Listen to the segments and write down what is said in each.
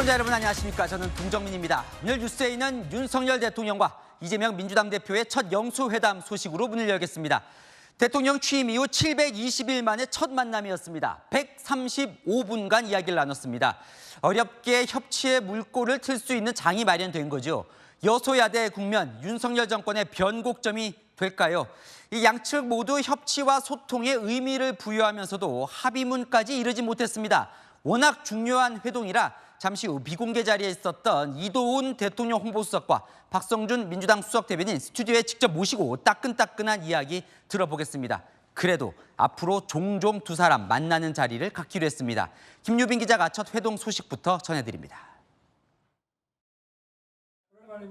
시청자 여러분 안녕하십니까. 저는 김정민입니다. 오늘 뉴스에 있는 윤석열 대통령과 이재명 민주당 대표의 첫 영수회담 소식으로 문을 열겠습니다. 대통령 취임 이후 720일 만에 첫 만남이었습니다. 135분간 이야기를 나눴습니다. 어렵게 협치의 물꼬를 틀 수 있는 장이 마련된 거죠. 여소야대 국면, 윤석열 정권의 변곡점이 될까요? 이 양측 모두 협치와 소통에 의미를 부여하면서도 합의문까지 이르지 못했습니다. 워낙 중요한 회동이라 잠시 후 비공개 자리에 있었던 이도훈 대통령 홍보수석과 박성준 민주당 수석 대변인 스튜디오에 직접 모시고 따끈따끈한 이야기 들어보겠습니다. 그래도 앞으로 종종 두 사람 만나는 자리를 갖기로 했습니다. 김유빈 기자가 첫 회동 소식부터 전해드립니다.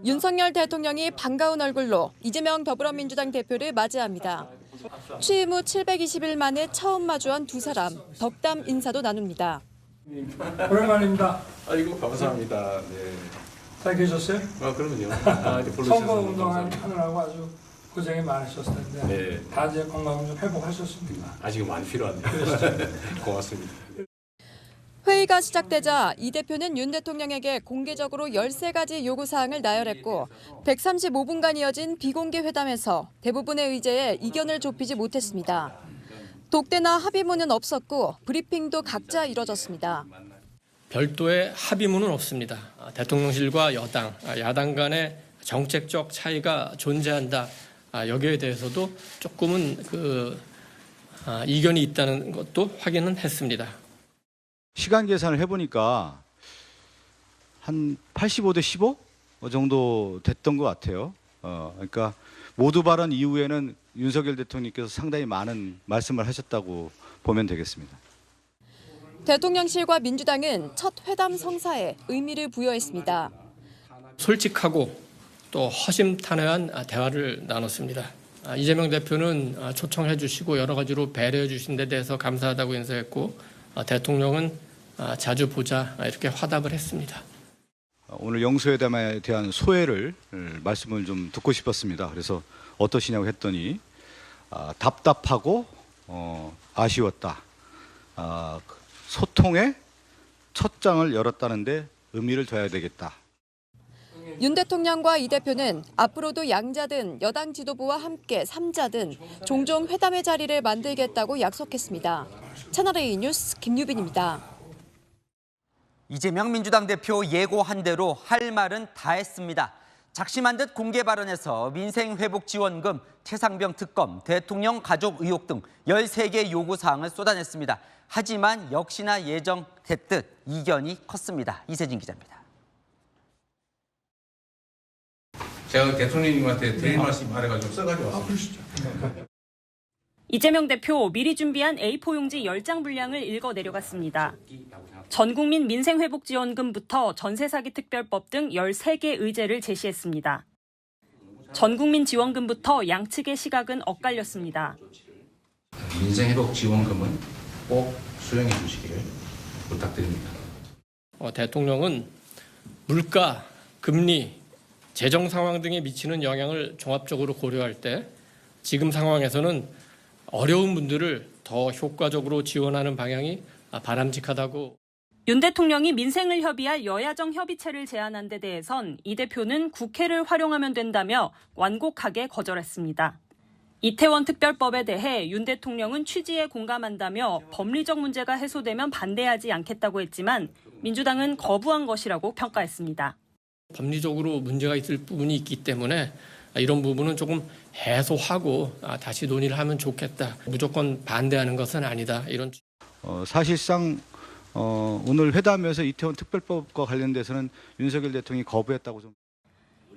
윤석열 대통령이 반가운 얼굴로 이재명 더불어민주당 대표를 맞이합니다. 취임 후 720일 만에 처음 마주한 두 사람, 덕담 인사도 나눕니다. 오랜만입니다. 아이고 감사합니다. 네. 잘 계셨어요? 그럼요. 선거 운동하느라고 아주 고생이 많으셨을 텐데 네. 다 이제 건강 좀 회복하셨습니까? 아직 많이 필요하네요. 고맙습니다. 회의가 시작되자 이 대표는 윤 대통령에게 공개적으로 13가지 요구사항을 나열했고 135분간 이어진 비공개 회담에서 대부분의 의제에 이견을 좁히지 못했습니다. 독대나 합의문은 없었고 브리핑도 각자 이뤄졌습니다. 별도의 합의문은 없습니다. 대통령실과 여당, 야당 간의 정책적 차이가 존재한다. 여기에 대해서도 조금은 이견이 있다는 것도 확인은 했습니다. 시간 계산을 해보니까 한 85대 15 정도 됐던 것 같아요. 그러니까 모두 발언 이후에는 윤석열 대통령께서 상당히 많은 말씀을 하셨다고 보면 되겠습니다. 대통령실과 민주당은 첫 회담 성사에 의미를 부여했습니다. 솔직하고 또 허심탄회한 대화를 나눴습니다. 이재명 대표는 초청해 주시고 여러 가지로 배려해 주신 데 대해서 감사하다고 인사했고 대통령은 자주 보자 이렇게 화답을 했습니다. 오늘 영수회담에 대한 소회를 말씀을 좀 듣고 싶었습니다. 그래서 어떠시냐고 했더니 답답하고 아쉬웠다. 소통의 첫 장을 열었다는데 의미를 둬야 되겠다. 윤 대통령과 이 대표는 앞으로도 양자든 여당 지도부와 함께 삼자든 종종 회담의 자리를 만들겠다고 약속했습니다. 채널A 뉴스 김유빈입니다. 이재명 민주당 대표 예고한 대로 할 말은 다 했습니다. 작심한 듯 공개 발언에서 민생회복지원금, 최상병 특검, 대통령 가족 의혹 등 13개 요구사항을 쏟아냈습니다. 하지만 역시나 예정됐듯 이견이 컸습니다. 이세진 기자입니다. 제가 대통령님한테 드릴 말씀 말해가지고 써가지고 왔습니다. 이재명 대표 미리 준비한 A4 용지 10장 분량을 읽어 내려갔습니다. 전국민 민생회복지원금부터 전세사기 특별법 등 13개 의제를 제시했습니다. 전국민 지원금부터 양측의 시각은 엇갈렸습니다. 민생회복지원금은 꼭 수용해 주시기를 부탁드립니다. 대통령은 물가, 금리, 재정 상황 등에 미치는 영향을 종합적으로 고려할 때 지금 상황에서는 어려운 분들을 더 효과적으로 지원하는 방향이 바람직하다고. 윤 대통령이 민생을 협의할 여야정 협의체를 제안한 데 대해선 이 대표는 국회를 활용하면 된다며 완곡하게 거절했습니다. 이태원 특별법에 대해 윤 대통령은 취지에 공감한다며 법리적 문제가 해소되면 반대하지 않겠다고 했지만 민주당은 거부한 것이라고 평가했습니다. 법리적으로 문제가 있을 부분이 있기 때문에 이런 부분은 조금 해소하고 다시 논의를 하면 좋겠다. 무조건 반대하는 것은 아니다. 이런. 사실상 오늘 회담에서 이태원 특별법과 관련돼서는 윤석열 대통령이 거부했다고 좀.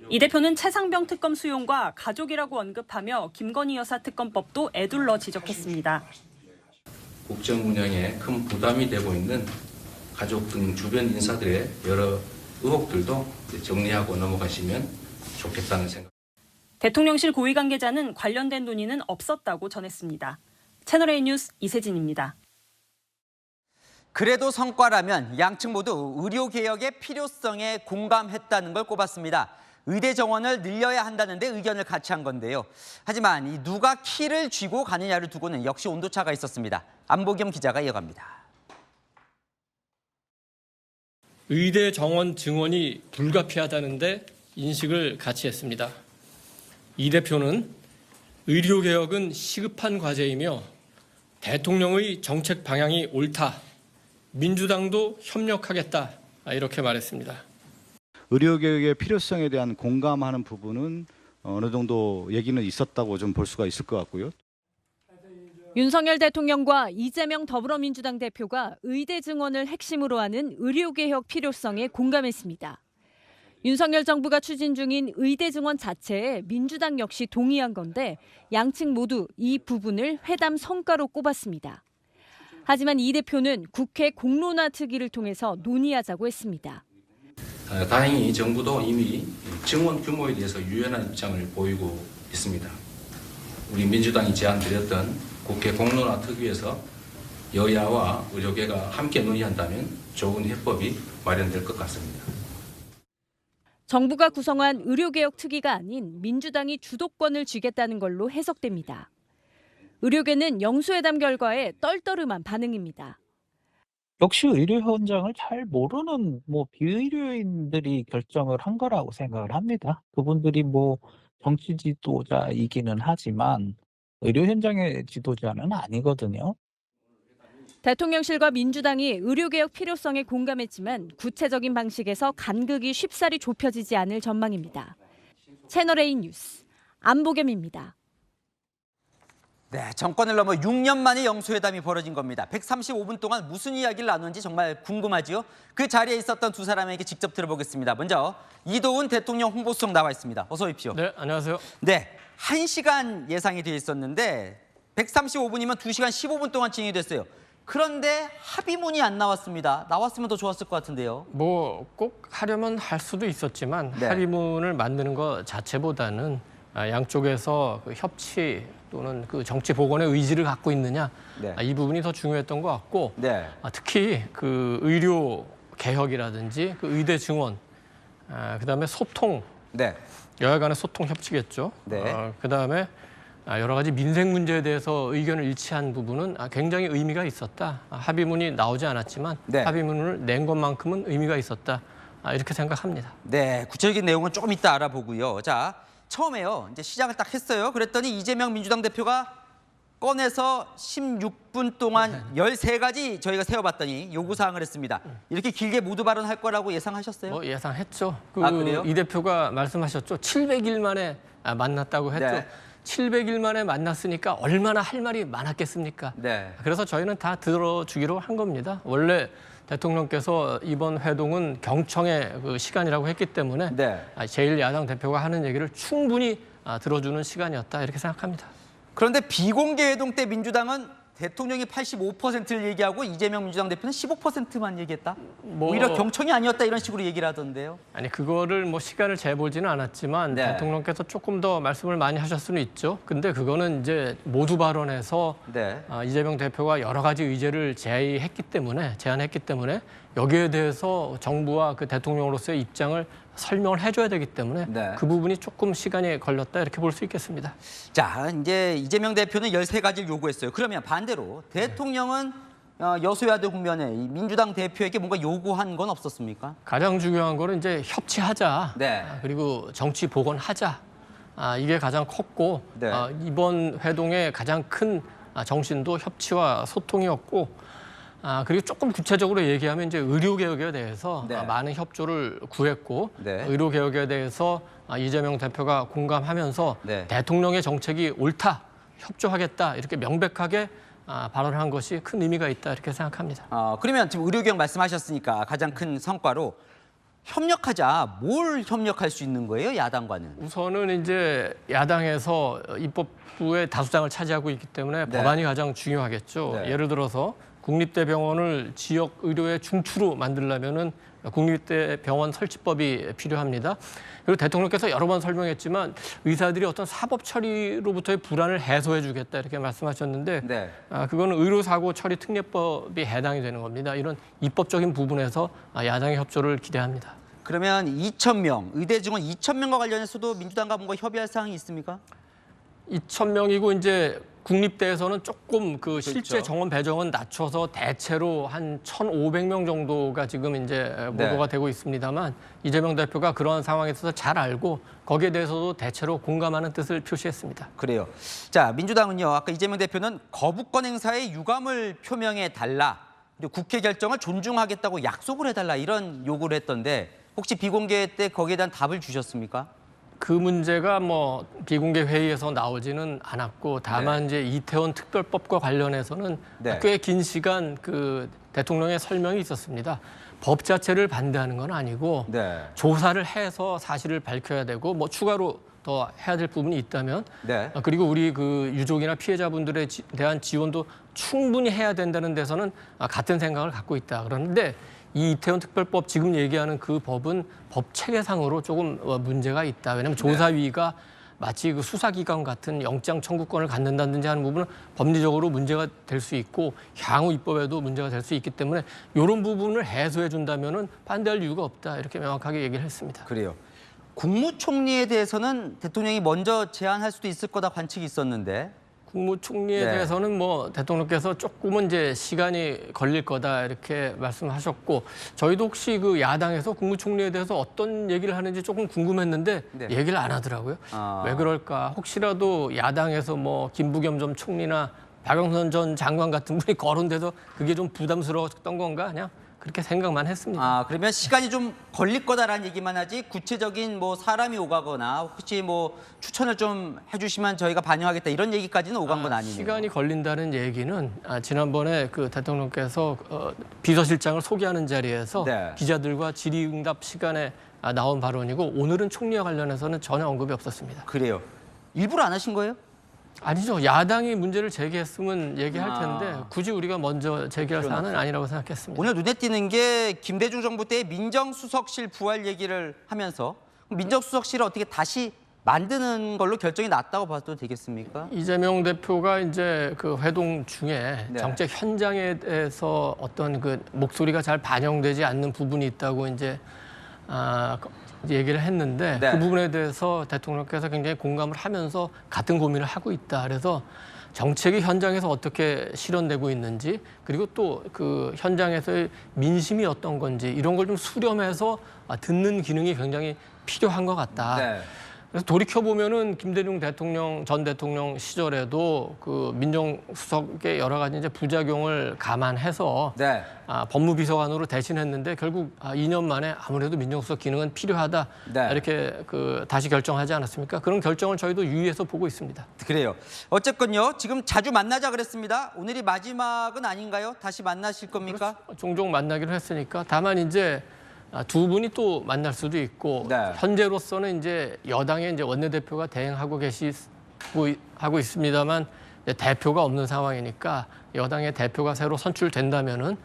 이 대표는 최상병 특검 수용과 가족이라고 언급하며 김건희 여사 특검법도 애둘러 지적했습니다. 국정 운영에 큰 부담이 되고 있는 가족 등 주변 인사들의 여러 의혹들도 정리하고 넘어가시면 좋겠다는 생각. 대통령실 고위 관계자는 관련된 논의는 없었다고 전했습니다. 채널A 뉴스 이세진입니다. 그래도 성과라면 양측 모두 의료개혁의 필요성에 공감했다는 걸 꼽았습니다. 의대 정원을 늘려야 한다는 데 의견을 같이 한 건데요. 하지만 이 누가 키를 쥐고 가느냐를 두고는 역시 온도차가 있었습니다. 안보겸 기자가 이어갑니다. 의대 정원 증원이 불가피하다는데 인식을 같이 했습니다. 이 대표는 의료개혁은 시급한 과제이며 대통령의 정책 방향이 옳다. 민주당도 협력하겠다. 이렇게 말했습니다. 의료개혁의 필요성에 대한 공감하는 부분은 어느 정도 얘기는 있었다고 좀 볼 수가 있을 것 같고요. 윤석열 대통령과 이재명 더불어민주당 대표가 의대 증원을 핵심으로 하는 의료개혁 필요성에 공감했습니다. 윤석열 정부가 추진 중인 의대 증원 자체에 민주당 역시 동의한 건데 양측 모두 이 부분을 회담 성과로 꼽았습니다. 하지만 이 대표는 국회 공론화 특위를 통해서 논의하자고 했습니다. 다행히 정부도 이미 증원 규모에 대해서 유연한 입장을 보이고 있습니다. 우리 민주당이 제안드렸던 국회 공론화 특위에서 여야와 의료계가 함께 논의한다면 좋은 해법이 마련될 것 같습니다. 정부가 구성한 의료개혁 특위가 아닌 민주당이 주도권을 쥐겠다는 걸로 해석됩니다. 의료계는 영수회담 결과에 떨떠름한 반응입니다. 역시 의료 현장을 잘 모르는 비의료인들이 결정을 한 거라고 생각을 합니다. 그분들이 정치 지도자이기는 하지만 의료 현장의 지도자는 아니거든요. 대통령실과 민주당이 의료개혁 필요성에 공감했지만 구체적인 방식에서 간극이 쉽사리 좁혀지지 않을 전망입니다. 채널A 뉴스 안보겸입니다. 네, 정권을 넘어 6년 만에 영수회담이 벌어진 겁니다. 135분 동안 무슨 이야기를 나눴는지 정말 궁금하지요? 그 자리에 있었던 두 사람에게 직접 들어보겠습니다. 먼저 이도훈 대통령 홍보수석 나와 있습니다. 어서 오십시오. 네, 안녕하세요. 네, 1시간 예상이 되어 있었는데 135분이면 2시간 15분 동안 진행이 됐어요. 그런데 합의문이 안 나왔습니다. 나왔으면 더 좋았을 것 같은데요. 꼭 하려면 할 수도 있었지만 네. 합의문을 만드는 것 자체보다는 양쪽에서 그 협치 또는 그 정치 복원의 의지를 갖고 있느냐 네. 이 부분이 더 중요했던 것 같고 네. 특히 그 의료 개혁이라든지 그 의대 증원 그다음에 소통 네. 여야 간의 소통 협치겠죠. 네. 그다음에 여러 가지 민생 문제에 대해서 의견을 일치한 부분은 굉장히 의미가 있었다. 합의문이 나오지 않았지만 네. 합의문을 낸 것만큼은 의미가 있었다. 이렇게 생각합니다. 네, 구체적인 내용은 조금 이따 알아보고요. 자, 처음에요. 이제 시작을 딱 했어요. 그랬더니 이재명 민주당 대표가 꺼내서 16분 동안 13가지 저희가 세워봤더니 요구사항을 했습니다. 이렇게 길게 모두 발언할 거라고 예상하셨어요? 예상했죠. 그래요? 이 대표가 말씀하셨죠. 700일 만에 만났다고 했죠. 네. 700일 만에 만났으니까 얼마나 할 말이 많았겠습니까? 네. 그래서 저희는 다 들어주기로 한 겁니다. 원래 대통령께서 이번 회동은 경청의 그 시간이라고 했기 때문에 네. 제1야당 대표가 하는 얘기를 충분히 들어주는 시간이었다 이렇게 생각합니다. 그런데 비공개 회동 때 민주당은 대통령이 85%를 얘기하고 이재명 민주당 대표는 15%만 얘기했다? 오히려 경청이 아니었다 이런 식으로 얘기를 하던데요. 아니 그거를 시간을 재보지는 않았지만 네. 대통령께서 조금 더 말씀을 많이 하실 수는 있죠. 근데 그거는 이제 모두 발언에서 네. 이재명 대표가 여러 가지 의제를 제안했기 때문에 여기에 대해서 정부와 그 대통령으로서의 입장을 설명을 해줘야 되기 때문에 네. 그 부분이 조금 시간이 걸렸다 이렇게 볼 수 있겠습니다. 자, 이제 이재명 대표는 13가지를 요구했어요. 그러면 반대로 대통령은 여소야대 국면에 이 민주당 대표에게 뭔가 요구한 건 없었습니까? 가장 중요한 거는 이제 협치하자. 네. 그리고 정치 복원하자. 이게 가장 컸고 네. 이번 회동의 가장 큰 정신도 협치와 소통이었고 그리고 조금 구체적으로 얘기하면 이제 의료개혁에 대해서 네. 많은 협조를 구했고 네. 의료개혁에 대해서 이재명 대표가 공감하면서 네. 대통령의 정책이 옳다, 협조하겠다 이렇게 명백하게 발언한 것이 큰 의미가 있다 이렇게 생각합니다. 그러면 지금 의료개혁 말씀하셨으니까 가장 큰 성과로 협력하자. 뭘 협력할 수 있는 거예요, 야당과는? 우선은 이제 야당에서 입법부의 다수당을 차지하고 있기 때문에 네. 법안이 가장 중요하겠죠. 네. 예를 들어서 국립대 병원을 지역 의료의 중추로 만들려면은 국립대 병원 설치법이 필요합니다. 그리고 대통령께서 여러 번 설명했지만 의사들이 어떤 사법 처리로부터의 불안을 해소해 주겠다 이렇게 말씀하셨는데 네. 그거는 의료사고 처리 특례법이 해당이 되는 겁니다. 이런 입법적인 부분에서 야당의 협조를 기대합니다. 그러면 2,000명, 의대 증원 2,000명과 관련해서도 민주당과 뭔가 협의할 사항이 있습니까? 2,000명이고 이제 국립대에서는 조금 그 실제 그렇죠. 정원 배정은 낮춰서 대체로 한 1,500명 정도가 지금 이제 보도가 되고 있습니다만 이재명 대표가 그런 상황에 있어서 잘 알고 거기에 대해서도 대체로 공감하는 뜻을 표시했습니다. 그래요. 자, 민주당은요. 아까 이재명 대표는 거부권 행사에 유감을 표명해 달라. 그리고 국회 결정을 존중하겠다고 약속을 해달라 이런 요구를 했던데 혹시 비공개 때 거기에 대한 답을 주셨습니까? 그 문제가 뭐 비공개 회의에서 나오지는 않았고 다만 이제 이태원 특별법과 관련해서는 꽤 긴 시간 그 대통령의 설명이 있었습니다. 법 자체를 반대하는 건 아니고 조사를 해서 사실을 밝혀야 되고 뭐 추가로 더 해야 될 부분이 있다면 그리고 우리 그 유족이나 피해자분들에 대한 지원도 충분히 해야 된다는 데서는 같은 생각을 갖고 있다. 그런데 이 이태원 특별법 지금 얘기하는 그 법은 법 체계상으로 조금 문제가 있다. 왜냐하면 조사위가 마치 그 수사기관 같은 영장 청구권을 갖는다든지 하는 부분은 법리적으로 문제가 될 수 있고 향후 입법에도 문제가 될 수 있기 때문에 이런 부분을 해소해 준다면은 반대할 이유가 없다. 이렇게 명확하게 얘기를 했습니다. 그래요. 국무총리에 대해서는 대통령이 먼저 제안할 수도 있을 거다 관측이 있었는데 국무총리에 대해서는 뭐 대통령께서 조금은 이제 시간이 걸릴 거다 이렇게 말씀하셨고 저희도 혹시 그 야당에서 국무총리에 대해서 어떤 얘기를 하는지 조금 궁금했는데 얘기를 안 하더라고요. 왜 그럴까? 혹시라도 야당에서 뭐 김부겸 전 총리나 박영선 전 장관 같은 분이 거론돼서 그게 좀 부담스러웠던 건가 그냥 그렇게 생각만 했습니다. 그러면 시간이 좀 걸릴 거다라는 얘기만 하지 구체적인 뭐 사람이 오가거나 혹시 뭐 추천을 좀 해주시면 저희가 반영하겠다 이런 얘기까지는 오간 건 아니네요. 시간이 걸린다는 얘기는 지난번에 그 대통령께서 비서실장을 소개하는 자리에서 기자들과 질의응답 시간에 나온 발언이고 오늘은 총리와 관련해서는 전혀 언급이 없었습니다. 그래요. 일부러 안 하신 거예요? 아니죠. 야당이 문제를 제기했으면 얘기할 텐데 굳이 우리가 먼저 제기할 사안은 아니라고 생각했습니다. 오늘 눈에 띄는 게 김대중 정부 때 민정수석실 부활 얘기를 하면서 민정수석실을 어떻게 다시 만드는 걸로 결정이 났다고 봐도 되겠습니까? 이재명 대표가 이제 그 회동 중에 정책 현장에 대해서 어떤 그 목소리가 잘 반영되지 않는 부분이 있다고 이제 얘기를 했는데 그 부분에 대해서 대통령께서 굉장히 공감을 하면서 같은 고민을 하고 있다. 그래서 정책이 현장에서 어떻게 실현되고 있는지 그리고 또 그 현장에서의 민심이 어떤 건지 이런 걸 좀 수렴해서 듣는 기능이 굉장히 필요한 것 같다. 그래서 돌이켜보면은 김대중 전 대통령 시절에도 그 민정수석의 여러 가지 이제 부작용을 감안해서 법무비서관으로 대신했는데 결국 2년 만에 아무래도 민정수석 기능은 필요하다 이렇게 그 다시 결정하지 않았습니까? 그런 결정을 저희도 유의해서 보고 있습니다. 그래요. 어쨌건요. 지금 자주 만나자 그랬습니다. 오늘이 마지막은 아닌가요? 다시 만나실 겁니까? 종종 만나기로 했으니까 다만 이제 두 분이 또 만날 수도 있고 현재로서는 이제 여당의 이제 원내대표가 대행하고 하고 있습니다만 대표가 없는 상황이니까 여당의 대표가 새로 선출된다면은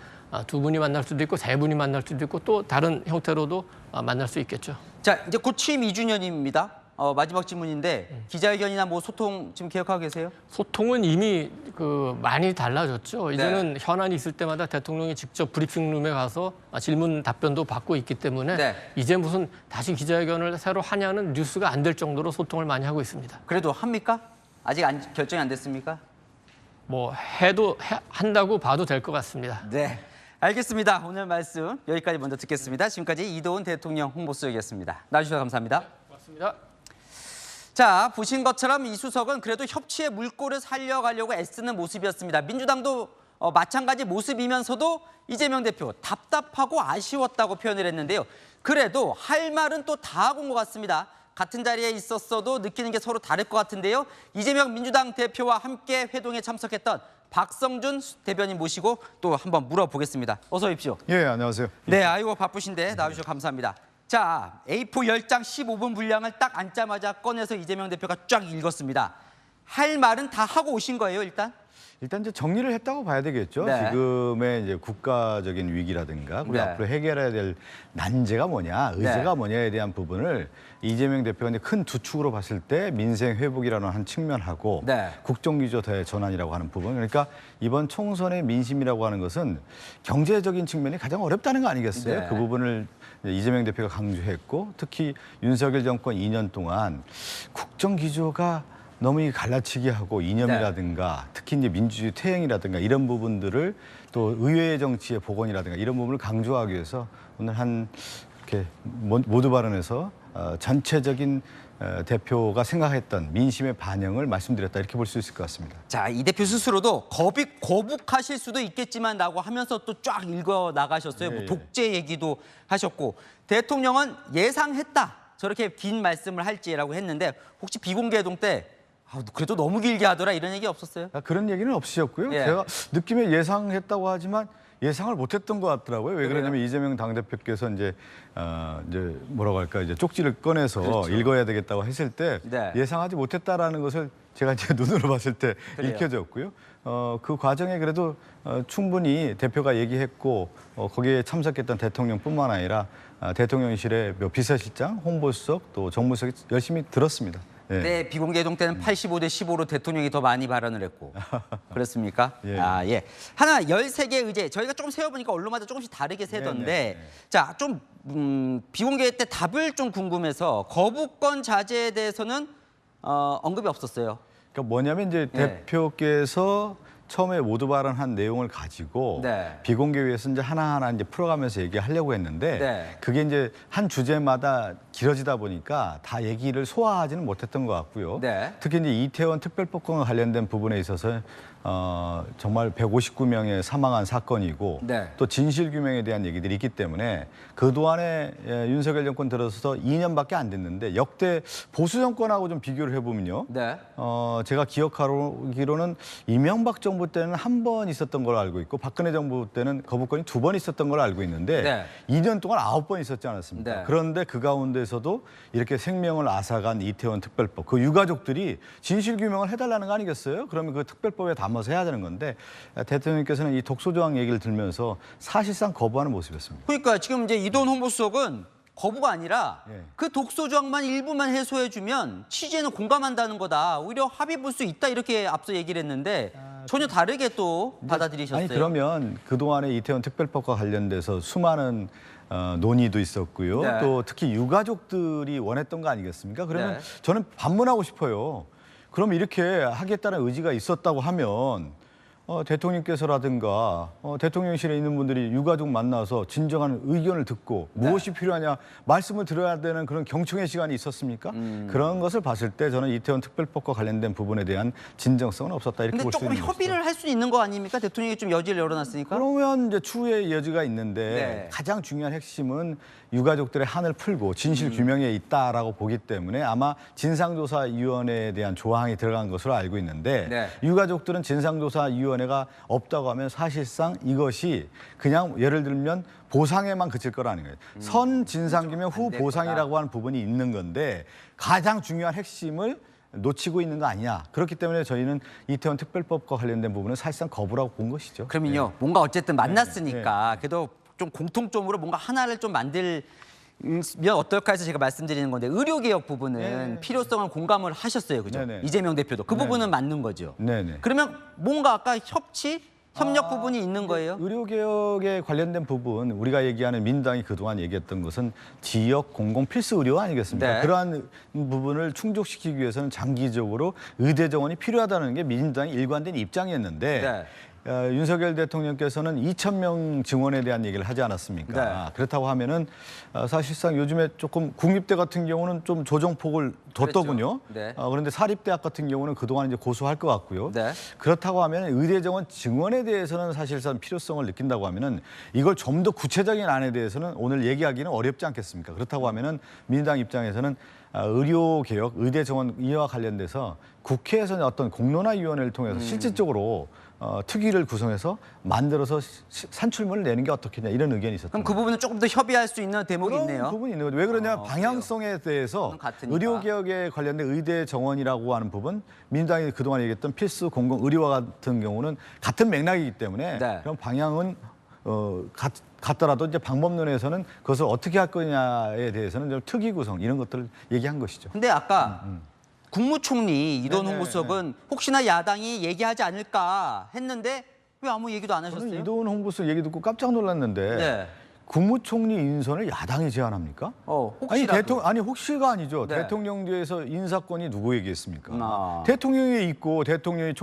두 분이 만날 수도 있고 세 분이 만날 수도 있고 또 다른 형태로도 만날 수 있겠죠. 자, 이제 곧 취임 2주년입니다. 마지막 질문인데 기자회견이나 뭐 소통 지금 계획하고 계세요? 소통은 이미 그 많이 달라졌죠. 이제는 현안이 있을 때마다 대통령이 직접 브리핑룸에 가서 질문 답변도 받고 있기 때문에 이제 무슨 다시 기자회견을 새로 하냐는 뉴스가 안 될 정도로 소통을 많이 하고 있습니다. 그래도 합니까? 아직 결정이 안 됐습니까? 뭐 한다고 봐도 될 것 같습니다. 네, 알겠습니다. 오늘 말씀 여기까지 먼저 듣겠습니다. 지금까지 이도훈 대통령 홍보수석이었습니다. 나와주셔서 감사합니다. 고맙습니다. 자, 보신 것처럼 이수석은 그래도 협치의 물꼬를 살려가려고 애쓰는 모습이었습니다. 민주당도 마찬가지 모습이면서도 이재명 대표 답답하고 아쉬웠다고 표현을 했는데요. 그래도 할 말은 또 다 하고 온 것 같습니다. 같은 자리에 있었어도 느끼는 게 서로 다를 것 같은데요. 이재명 민주당 대표와 함께 회동에 참석했던 박성준 대변인 모시고 또 한번 물어보겠습니다. 어서 오십시오. 예, 안녕하세요. 네, 아이고 바쁘신데 나와주셔서 감사합니다. 자, A4 10장 15분 분량을 딱 앉자마자 꺼내서 이재명 대표가 쫙 읽었습니다. 할 말은 다 하고 오신 거예요, 일단? 일단 이제 정리를 했다고 봐야 되겠죠. 지금의 이제 국가적인 위기라든가 우리 앞으로 해결해야 될 난제가 뭐냐, 의제가 뭐냐에 대한 부분을 이재명 대표가 이제 큰 두 축으로 봤을 때 민생 회복이라는 한 측면하고 국정기조 대전환이라고 하는 부분. 그러니까 이번 총선의 민심이라고 하는 것은 경제적인 측면이 가장 어렵다는 거 아니겠어요? 그 부분을 이재명 대표가 강조했고 특히 윤석열 정권 2년 동안 국정기조가 너무 이 갈라치기 하고 이념이라든가 특히 이제 민주주의 퇴행이라든가 이런 부분들을 또 의회 정치의 복원이라든가 이런 부분을 강조하기 위해서 오늘 이렇게 모두 발언에서 전체적인 대표가 생각했던 민심의 반영을 말씀드렸다 이렇게 볼 수 있을 것 같습니다. 자, 이 대표 스스로도 거북하실 수도 있겠지만라고 하면서 또 쫙 읽어 나가셨어요. 뭐 독재 얘기도 하셨고 대통령은 예상했다 저렇게 긴 말씀을 할지라고 했는데 혹시 비공개회동 때 그래도 너무 길게 하더라 이런 얘기 없었어요? 그런 얘기는 없으셨고요. 제가 느낌에 예상했다고 하지만 예상을 못했던 것 같더라고요. 왜 그러냐면 이재명 당대표께서 이제 뭐라고 할까 이제 쪽지를 꺼내서 읽어야 되겠다고 했을 때 예상하지 못했다라는 것을 제가 이제 눈으로 봤을 때 읽혀졌고요. 그 과정에 그래도 충분히 대표가 얘기했고 거기에 참석했던 대통령뿐만 아니라 대통령실의 비서실장, 홍보수석 또 정무수석이 열심히 들었습니다. 네, 비공개회동 때는 85대 15로 대통령이 더 많이 발언을 했고 그렇습니까? 예. 하나 13개 의제 저희가 조금 세어보니까 언론마다 조금씩 다르게 세던데 자, 좀 비공개 때 답을 좀 궁금해서 거부권 자제에 대해서는 언급이 없었어요. 그러니까 뭐냐면 이제 대표께서 처음에 모두 발언한 내용을 가지고 비공개회에서 이제 하나하나 이제 풀어가면서 얘기하려고 했는데 그게 이제 한 주제마다 길어지다 보니까 다 얘기를 소화하지는 못했던 것 같고요. 특히 이제 이태원 특별법권과 관련된 부분에 있어서 정말 159명의 사망한 사건이고 또 진실규명에 대한 얘기들이 있기 때문에 그동안에 윤석열 정권 들어서 2년밖에 안 됐는데 역대 보수 정권하고 좀 비교를 해보면요. 제가 기억하기로는 이명박 정부 때는 한 번 있었던 걸로 알고 있고 박근혜 정부 때는 거부권이 2번 있었던 걸로 알고 있는데 2년 동안 9번 있었지 않았습니까? 그런데 그 가운데서도 이렇게 생명을 앗아간 이태원 특별법 그 유가족들이 진실규명을 해달라는 거 아니겠어요? 그러면 그 특별법에 담아서 해야 되는 건데 대통령께서는 이 독소조항 얘기를 들면서 사실상 거부하는 모습이었습니다. 그러니까 지금 이제 이도훈 홍보수석은 거부가 아니라 그 독소조항만 일부만 해소해주면 취지에는 공감한다는 거다. 오히려 합의 볼 수 있다 이렇게 앞서 얘기를 했는데 전혀 다르게 또 받아들이셨어요. 아니 그러면 그동안에 이태원 특별법과 관련돼서 수많은 논의도 있었고요. 또 특히 유가족들이 원했던 거 아니겠습니까? 그러면 저는 반문하고 싶어요. 그럼 이렇게 하겠다는 의지가 있었다고 하면 대통령께서라든가 대통령실에 있는 분들이 유가족 만나서 진정한 의견을 듣고 무엇이 필요하냐 말씀을 드려야 되는 그런 경청의 시간이 있었습니까? 그런 것을 봤을 때 저는 이태원 특별법과 관련된 부분에 대한 진정성은 없었다 이렇게 볼 수 있는 근데 조금 협의를 할 수 있는 거 아닙니까? 대통령이 좀 여지를 열어놨으니까. 그러면 이제 추후의 여지가 있는데 가장 중요한 핵심은 유가족들의 한을 풀고 진실 규명에 있다라고 보기 때문에 아마 진상조사위원회에 대한 조항이 들어간 것으로 알고 있는데 유가족들은 진상조사위원회가 없다고 하면 사실상 이것이 그냥 예를 들면 보상에만 그칠 거라는 거예요. 선 진상규명 후 보상이라고 하는 부분이 있는 건데 가장 중요한 핵심을 놓치고 있는 거 아니냐. 그렇기 때문에 저희는 이태원 특별법과 관련된 부분은 사실상 거부라고 본 것이죠. 그러면요. 뭔가 어쨌든 만났으니까 그래도 좀 공통점으로 뭔가 하나를 좀 만들면 어떨까 해서 제가 말씀드리는 건데 의료개혁 부분은 필요성을 공감을 하셨어요. 그죠? 이재명 대표도. 그 부분은 맞는 거죠. 그러면 뭔가 아까 협력 부분이 있는 거예요? 의료개혁에 관련된 부분 우리가 얘기하는 민주당이 그동안 얘기했던 것은 지역 공공 필수 의료 아니겠습니까? 그러한 부분을 충족시키기 위해서는 장기적으로 의대 정원이 필요하다는 게 민주당의 일관된 입장이었는데 윤석열 대통령께서는 2,000명 증원에 대한 얘기를 하지 않았습니까? 그렇다고 하면은 사실상 요즘에 조금 국립대 같은 경우는 좀 조정폭을 뒀더군요. 그런데 사립대학 같은 경우는 그동안 이제 고수할 것 같고요. 그렇다고 하면 의대 정원 증원에 대해서는 사실상 필요성을 느낀다고 하면은 이걸 좀 더 구체적인 안에 대해서는 오늘 얘기하기는 어렵지 않겠습니까? 그렇다고 하면은 민주당 입장에서는 의료개혁, 의대 정원 이와 관련돼서 국회에서는 어떤 공론화위원회를 통해서 실질적으로 특위를 구성해서 만들어서 산출문을 내는 게 어떻겠냐 이런 의견이 있었던 그럼 그 부분은 조금 더 협의할 수 있는 대목이 있네요. 그런 부분이 있는 거죠. 왜 그러냐면 방향성에 대해서 의료개혁에 관련된 의대 정원이라고 하는 부분 민주당이 그동안 얘기했던 필수 공공 의료와 같은 경우는 같은 맥락이기 때문에 그런 방향은 같더라도 이제 방법론에서는 그것을 어떻게 할 거냐에 대해서는 좀 특위 구성 이런 것들을 얘기한 것이죠. 근데 아까 국무총리 이도훈 홍보수석은 혹시나 야당이 얘기하지 않을까 했는데 왜 아무 얘기도 안 하셨어요? 저는 이도훈 홍보수석 얘기 듣고 깜짝 놀랐는데 국무총리 인선을 야당이 제안합니까? 혹시라도. 혹시가 아니죠. 네. 대통령제에서 인사권이 누구에게 있습니까? 대통령이 있고 대통령이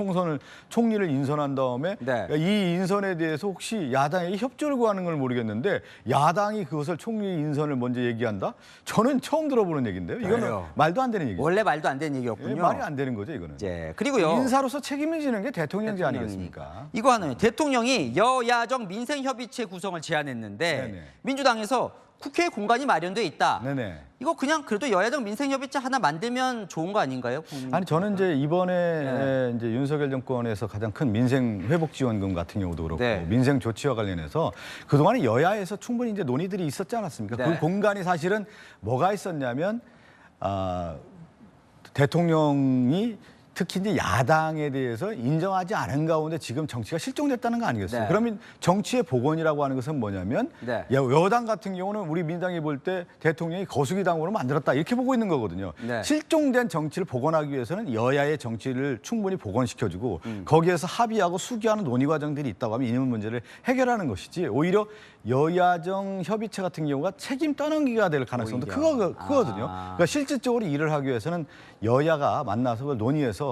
총리를 인선한 다음에 네. 이 인선에 대해서 혹시 야당에게 협조를 구하는 걸 모르겠는데 야당이 그것을 총리 인선을 먼저 얘기한다? 저는 처음 들어보는 얘기인데요. 이거는 그래요. 말도 안 되는 얘기죠. 원래 말도 안 되는 얘기였군요. 예, 말이 안 되는 거죠, 이거는. 그리고요. 인사로서 책임을 지는 게 대통령제 아니겠습니까? 이거 하나요. 대통령이 여야정 민생협의체 구성을 제안했는데 네네. 민주당에서 국회에 공간이 마련돼 있다. 네네. 이거 그냥 그래도 여야정 민생협의체 하나 만들면 좋은 거 아닌가요? 아니 저는 이제 이번에 이제 윤석열 정권에서 가장 큰 민생 회복 지원금 같은 경우도 그렇고 민생 조치와 관련해서 그동안에 여야에서 충분히 이제 논의들이 있었지 않았습니까? 그 공간이 사실은 뭐가 있었냐면 대통령이 특히 이제 야당에 대해서 인정하지 않은 가운데 지금 정치가 실종됐다는 거 아니겠어요? 네. 그러면 정치의 복원이라고 하는 것은 뭐냐면 네. 여당 같은 경우는 우리 민당이 볼 때 대통령이 거수기 당으로 만들었다 이렇게 보고 있는 거거든요. 네. 실종된 정치를 복원하기 위해서는 여야의 정치를 충분히 복원시켜주고 거기에서 합의하고 수기하는 논의 과정들이 있다고 하면 이 문제를 해결하는 것이지 오히려 여야정 협의체 같은 경우가 책임 떠넘기가 될 가능성도 크거든요. 그러니까 실질적으로 일을 하기 위해서는 여야가 만나서 그걸 논의해서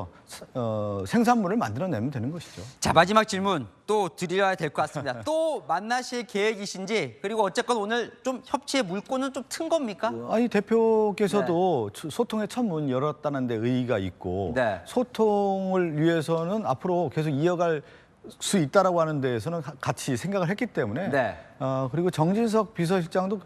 생산물을 만들어내면 되는 것이죠. 자, 마지막 질문 또 드려야 될 것 같습니다. 또 만나실 계획이신지 그리고 어쨌건 오늘 좀 협치의 물꼬는 좀 튼 겁니까? 아니 대표께서도 소통의 첫 문 열었다는 데 의의가 있고 소통을 위해서는 앞으로 계속 이어갈 수 있다라고 하는 데에서는 같이 생각을 했기 때문에 그리고 정진석 비서실장도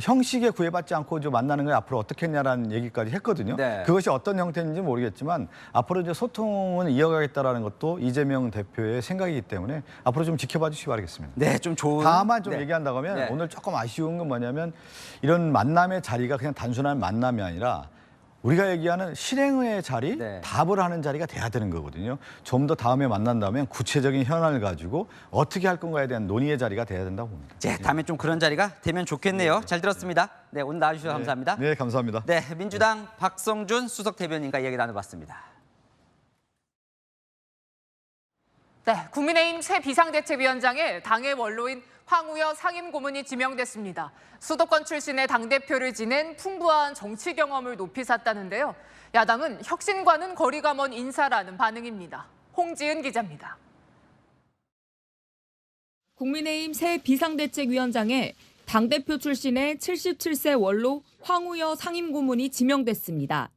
형식에 구애받지 않고 좀 만나는 걸 앞으로 어떻게 했냐라는 얘기까지 했거든요. 그것이 어떤 형태인지 모르겠지만 앞으로 이제 소통은 이어가겠다라는 것도 이재명 대표의 생각이기 때문에 앞으로 좀 지켜봐 주시기 바라겠습니다. 네, 좀 좋은. 다만 좀 얘기한다고 하면 오늘 조금 아쉬운 건 뭐냐면 이런 만남의 자리가 그냥 단순한 만남이 아니라 우리가 얘기하는 실행의 자리, 답을 하는 자리가 돼야 되는 거거든요. 좀 더 다음에 만난다면 구체적인 현안을 가지고 어떻게 할 건가에 대한 논의의 자리가 돼야 된다고 봅니다. 다음에 좀 그런 자리가 되면 좋겠네요. 잘 들었습니다. 네, 오늘 나와주셔서 감사합니다. 네, 감사합니다. 네, 민주당 박성준 수석 대변인과 이야기 나눠봤습니다. 네, 국민의힘 새 비상대책위원장에 당의 원로인 황우여 상임고문이 지명됐습니다. 수도권 출신의 당대표를 지낸 풍부한 정치 경험을 높이 샀다는데요. 야당은 혁신과는 거리가 먼 인사라는 반응입니다. 홍지은 기자입니다. 국민의힘 새 비상대책위원장에 당대표 출신의 77세 원로 황우여 상임고문이 지명됐습니다.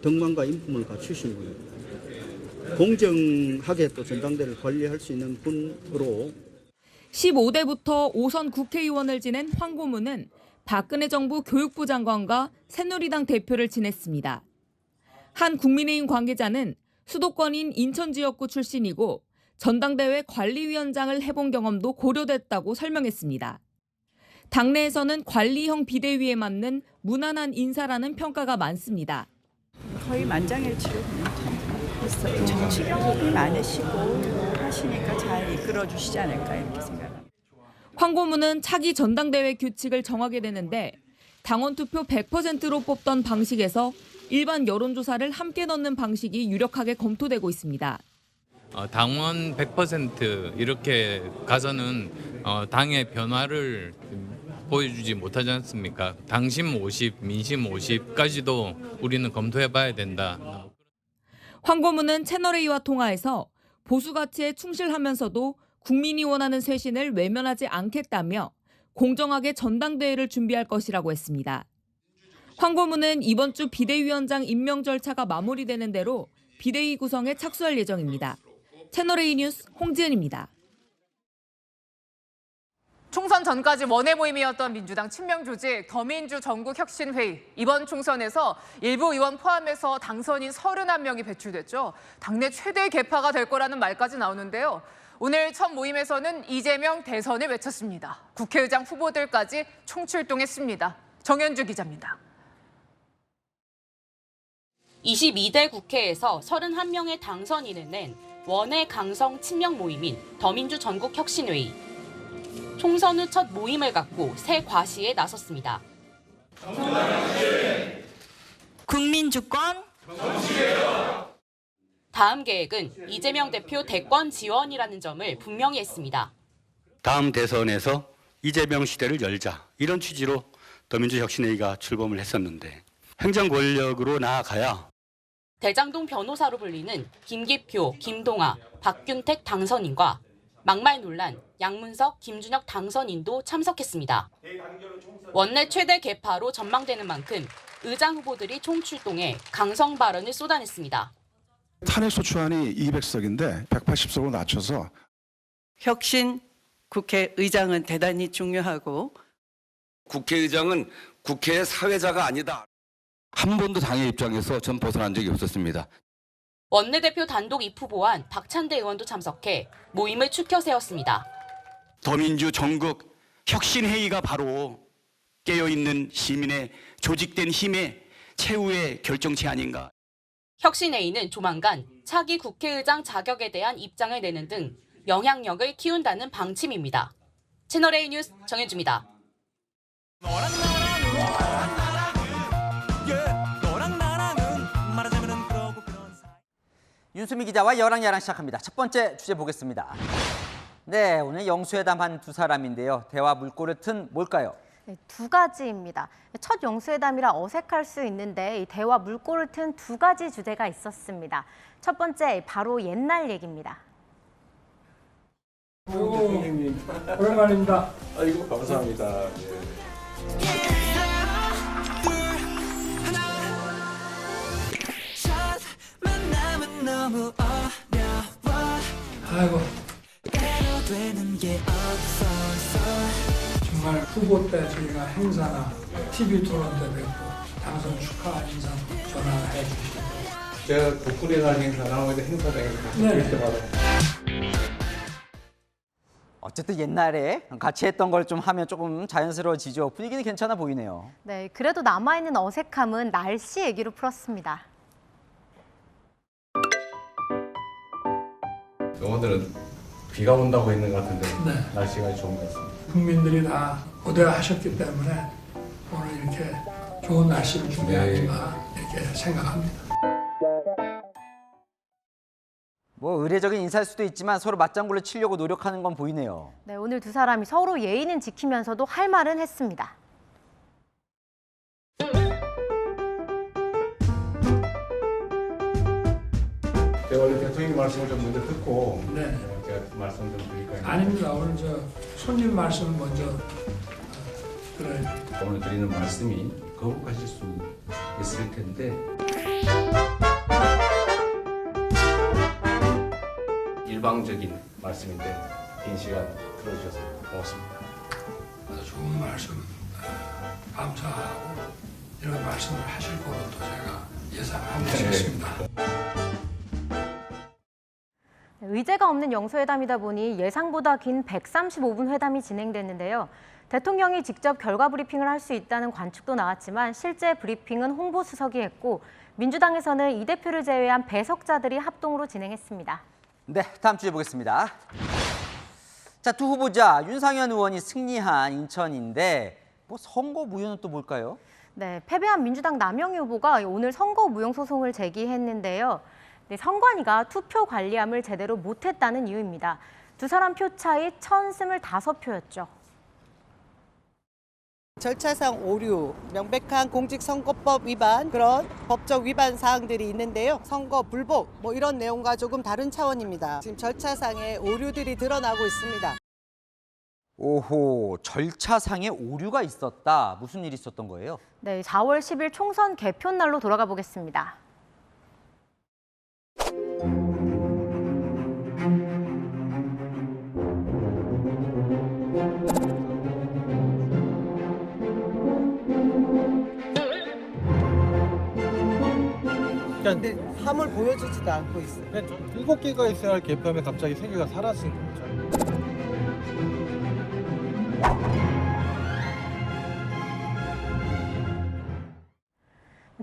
덕망과 인품을 갖추신 분입니다. 공정하게 또 전당대를 관리할 수 있는 분으로 15대부터 5선 국회의원을 지낸 황 고문은 박근혜 정부 교육부 장관과 새누리당 대표를 지냈습니다. 한 국민의힘 관계자는 수도권인 인천 지역구 출신이고 전당대회 관리위원장을 해본 경험도 고려됐다고 설명했습니다. 당내에서는 관리형 비대위에 맞는 무난한 인사라는 평가가 많습니다. 거의 만장일치로 했어요. 정치 경험이 많으시고 하시니까 잘 이끌어 주시지 않을까 이렇게 생각합니다. 황 고문은 차기 전당대회 규칙을 정하게 되는데 당원 투표 100%로 뽑던 방식에서 일반 여론조사를 함께 넣는 방식이 유력하게 검토되고 있습니다. 당원 100% 이렇게 가서는 당의 변화를 보여주지 못하지 않습니까? 당심 50, 민심 50까지도 우리는 검토해봐야 된다. 황 고문은 채널A와 통화에서 보수 가치에 충실하면서도 국민이 원하는 쇄신을 외면하지 않겠다며 공정하게 전당대회를 준비할 것이라고 했습니다. 황 고문은 이번 주 비대위원장 임명 절차가 마무리되는 대로 비대위 구성에 착수할 예정입니다. 채널A 뉴스 홍지은입니다. 총선 전까지 원외 모임이었던 민주당 친명 조직 더민주 전국혁신회의. 이번 총선에서 일부 의원 포함해서 당선인 31명이 배출됐죠. 당내 최대 개파가 될 거라는 말까지 나오는데요. 오늘 첫 모임에서는 이재명 대선을 외쳤습니다. 국회의장 후보들까지 총출동했습니다. 정현주 기자입니다. 22대 국회에서 31명의 당선인을 낸 원외 강성 친명 모임인 더민주 전국혁신회의. 총선 후 첫 모임을 갖고 새 과시에 나섰습니다. 국민주권 다음 계획은 이재명 대표 대권 지원이라는 점을 분명히 했습니다. 다음 대선에서 이재명 시대를 열자 이런 취지로 더민주혁신회의가 출범을 했었는데 행정 권력으로 나아가야 대장동 변호사로 불리는 김기표, 김동아, 박균택 당선인과 막말 논란 양문석, 김준혁 당선인도 참석했습니다. 원내 최대 개파로 전망되는 만큼 의장 후보들이 총출동해 강성 발언을 쏟아냈습니다. 탄핵소추안이 200석인데 180석으로 낮춰서 혁신 국회의장은 대단히 중요하고 국회의장은 국회의 사회자가 아니다. 한 번도 당의 입장에서 전 벗어난 적이 없었습니다. 원내대표 단독 입후보안 박찬대 의원도 참석해 모임을 추켜 세웠습니다. 더민주 전국 혁신회의가 바로 깨어있는 시민의 조직된 힘의 최후의 결정체 아닌가. 혁신회의는 조만간 차기 국회의장 자격에 대한 입장을 내는 등 영향력을 키운다는 방침입니다. 채널A 뉴스 정현주입니다. 윤수미 기자와 여랑야랑 시작합니다. 첫 번째 주제 보겠습니다. 네, 오늘 영수회담 한 두 사람인데요. 대화 물꼬를 튼 뭘까요? 네, 두 가지입니다. 첫 영수회담이라 어색할 수 있는데 이 대화 물꼬를 튼 두 가지 주제가 있었습니다. 첫 번째, 바로 옛날 얘기입니다. 오랜만입니다. 아이고 감사합니다. 아이고. 정말 후보 때 저희가 행사나 TV 토론 때 뵙고 당선 축하 인사 전화해 주시고. 제가 덕분에 날 행사 나오는데 행사장에서 네. 때마다. 어쨌든 옛날에 같이 했던 걸 좀 하면 조금 자연스러워지죠. 분위기는 괜찮아 보이네요. 네, 그래도 남아있는 어색함은 날씨 얘기로 풀었습니다. 오늘은 비가 온다고 했는 것 같은데 네. 날씨가 좋은 것 같습니다. 국민들이 다 고대하셨기 때문에 오늘 이렇게 좋은 날씨를 준비하는가 이렇게 생각합니다. 뭐 의례적인 인사일 수도 있지만 서로 맞장구를 치려고 노력하는 건 보이네요. 네, 오늘 두 사람이 서로 예의는 지키면서도 할 말은 했습니다. 제가 원래 대통령 말씀을 좀 먼저 듣고 네. 제가 말씀 좀 드릴까요? 아닙니다. 오늘 저 손님 말씀을 먼저 들어야죠. 오늘 드리는 말씀이 거북하실 수 있을 텐데 일방적인 말씀인데 긴 시간 들어주셔서 고맙습니다. 아주 좋은 말씀 감사하고 이런 말씀을 하실 거로 또 제가 예상하고 있습니다. 의제가 없는 영수회담이다 보니 예상보다 긴 135분 회담이 진행됐는데요. 대통령이 직접 결과 브리핑을 할 수 있다는 관측도 나왔지만 실제 브리핑은 홍보수석이 했고 민주당에서는 이 대표를 제외한 배석자들이 합동으로 진행했습니다. 네, 다음 주제 보겠습니다. 자, 두 후보자 윤상현 의원이 승리한 인천인데 뭐 선거 무효는 또 뭘까요? 네, 패배한 민주당 남영희 후보가 오늘 선거 무효 소송을 제기했는데요. 네, 선관위가 투표 관리함을 제대로 못했다는 이유입니다. 두 사람 표 차이 1025표였죠. 절차상 오류, 명백한 공직선거법 위반, 그런 법적 위반 사항들이 있는데요. 선거 불복, 뭐 이런 내용과 조금 다른 차원입니다. 지금 절차상의 오류들이 드러나고 있습니다. 오호, 절차상의 오류가 있었다. 무슨 일이 있었던 거예요? 네, 4월 10일 총선 개표 날로 돌아가 보겠습니다. 근데 함을 보여주지도 않고 있어요. 7개가 있어야 할 개표함에 갑자기 3개가 사라진 거죠.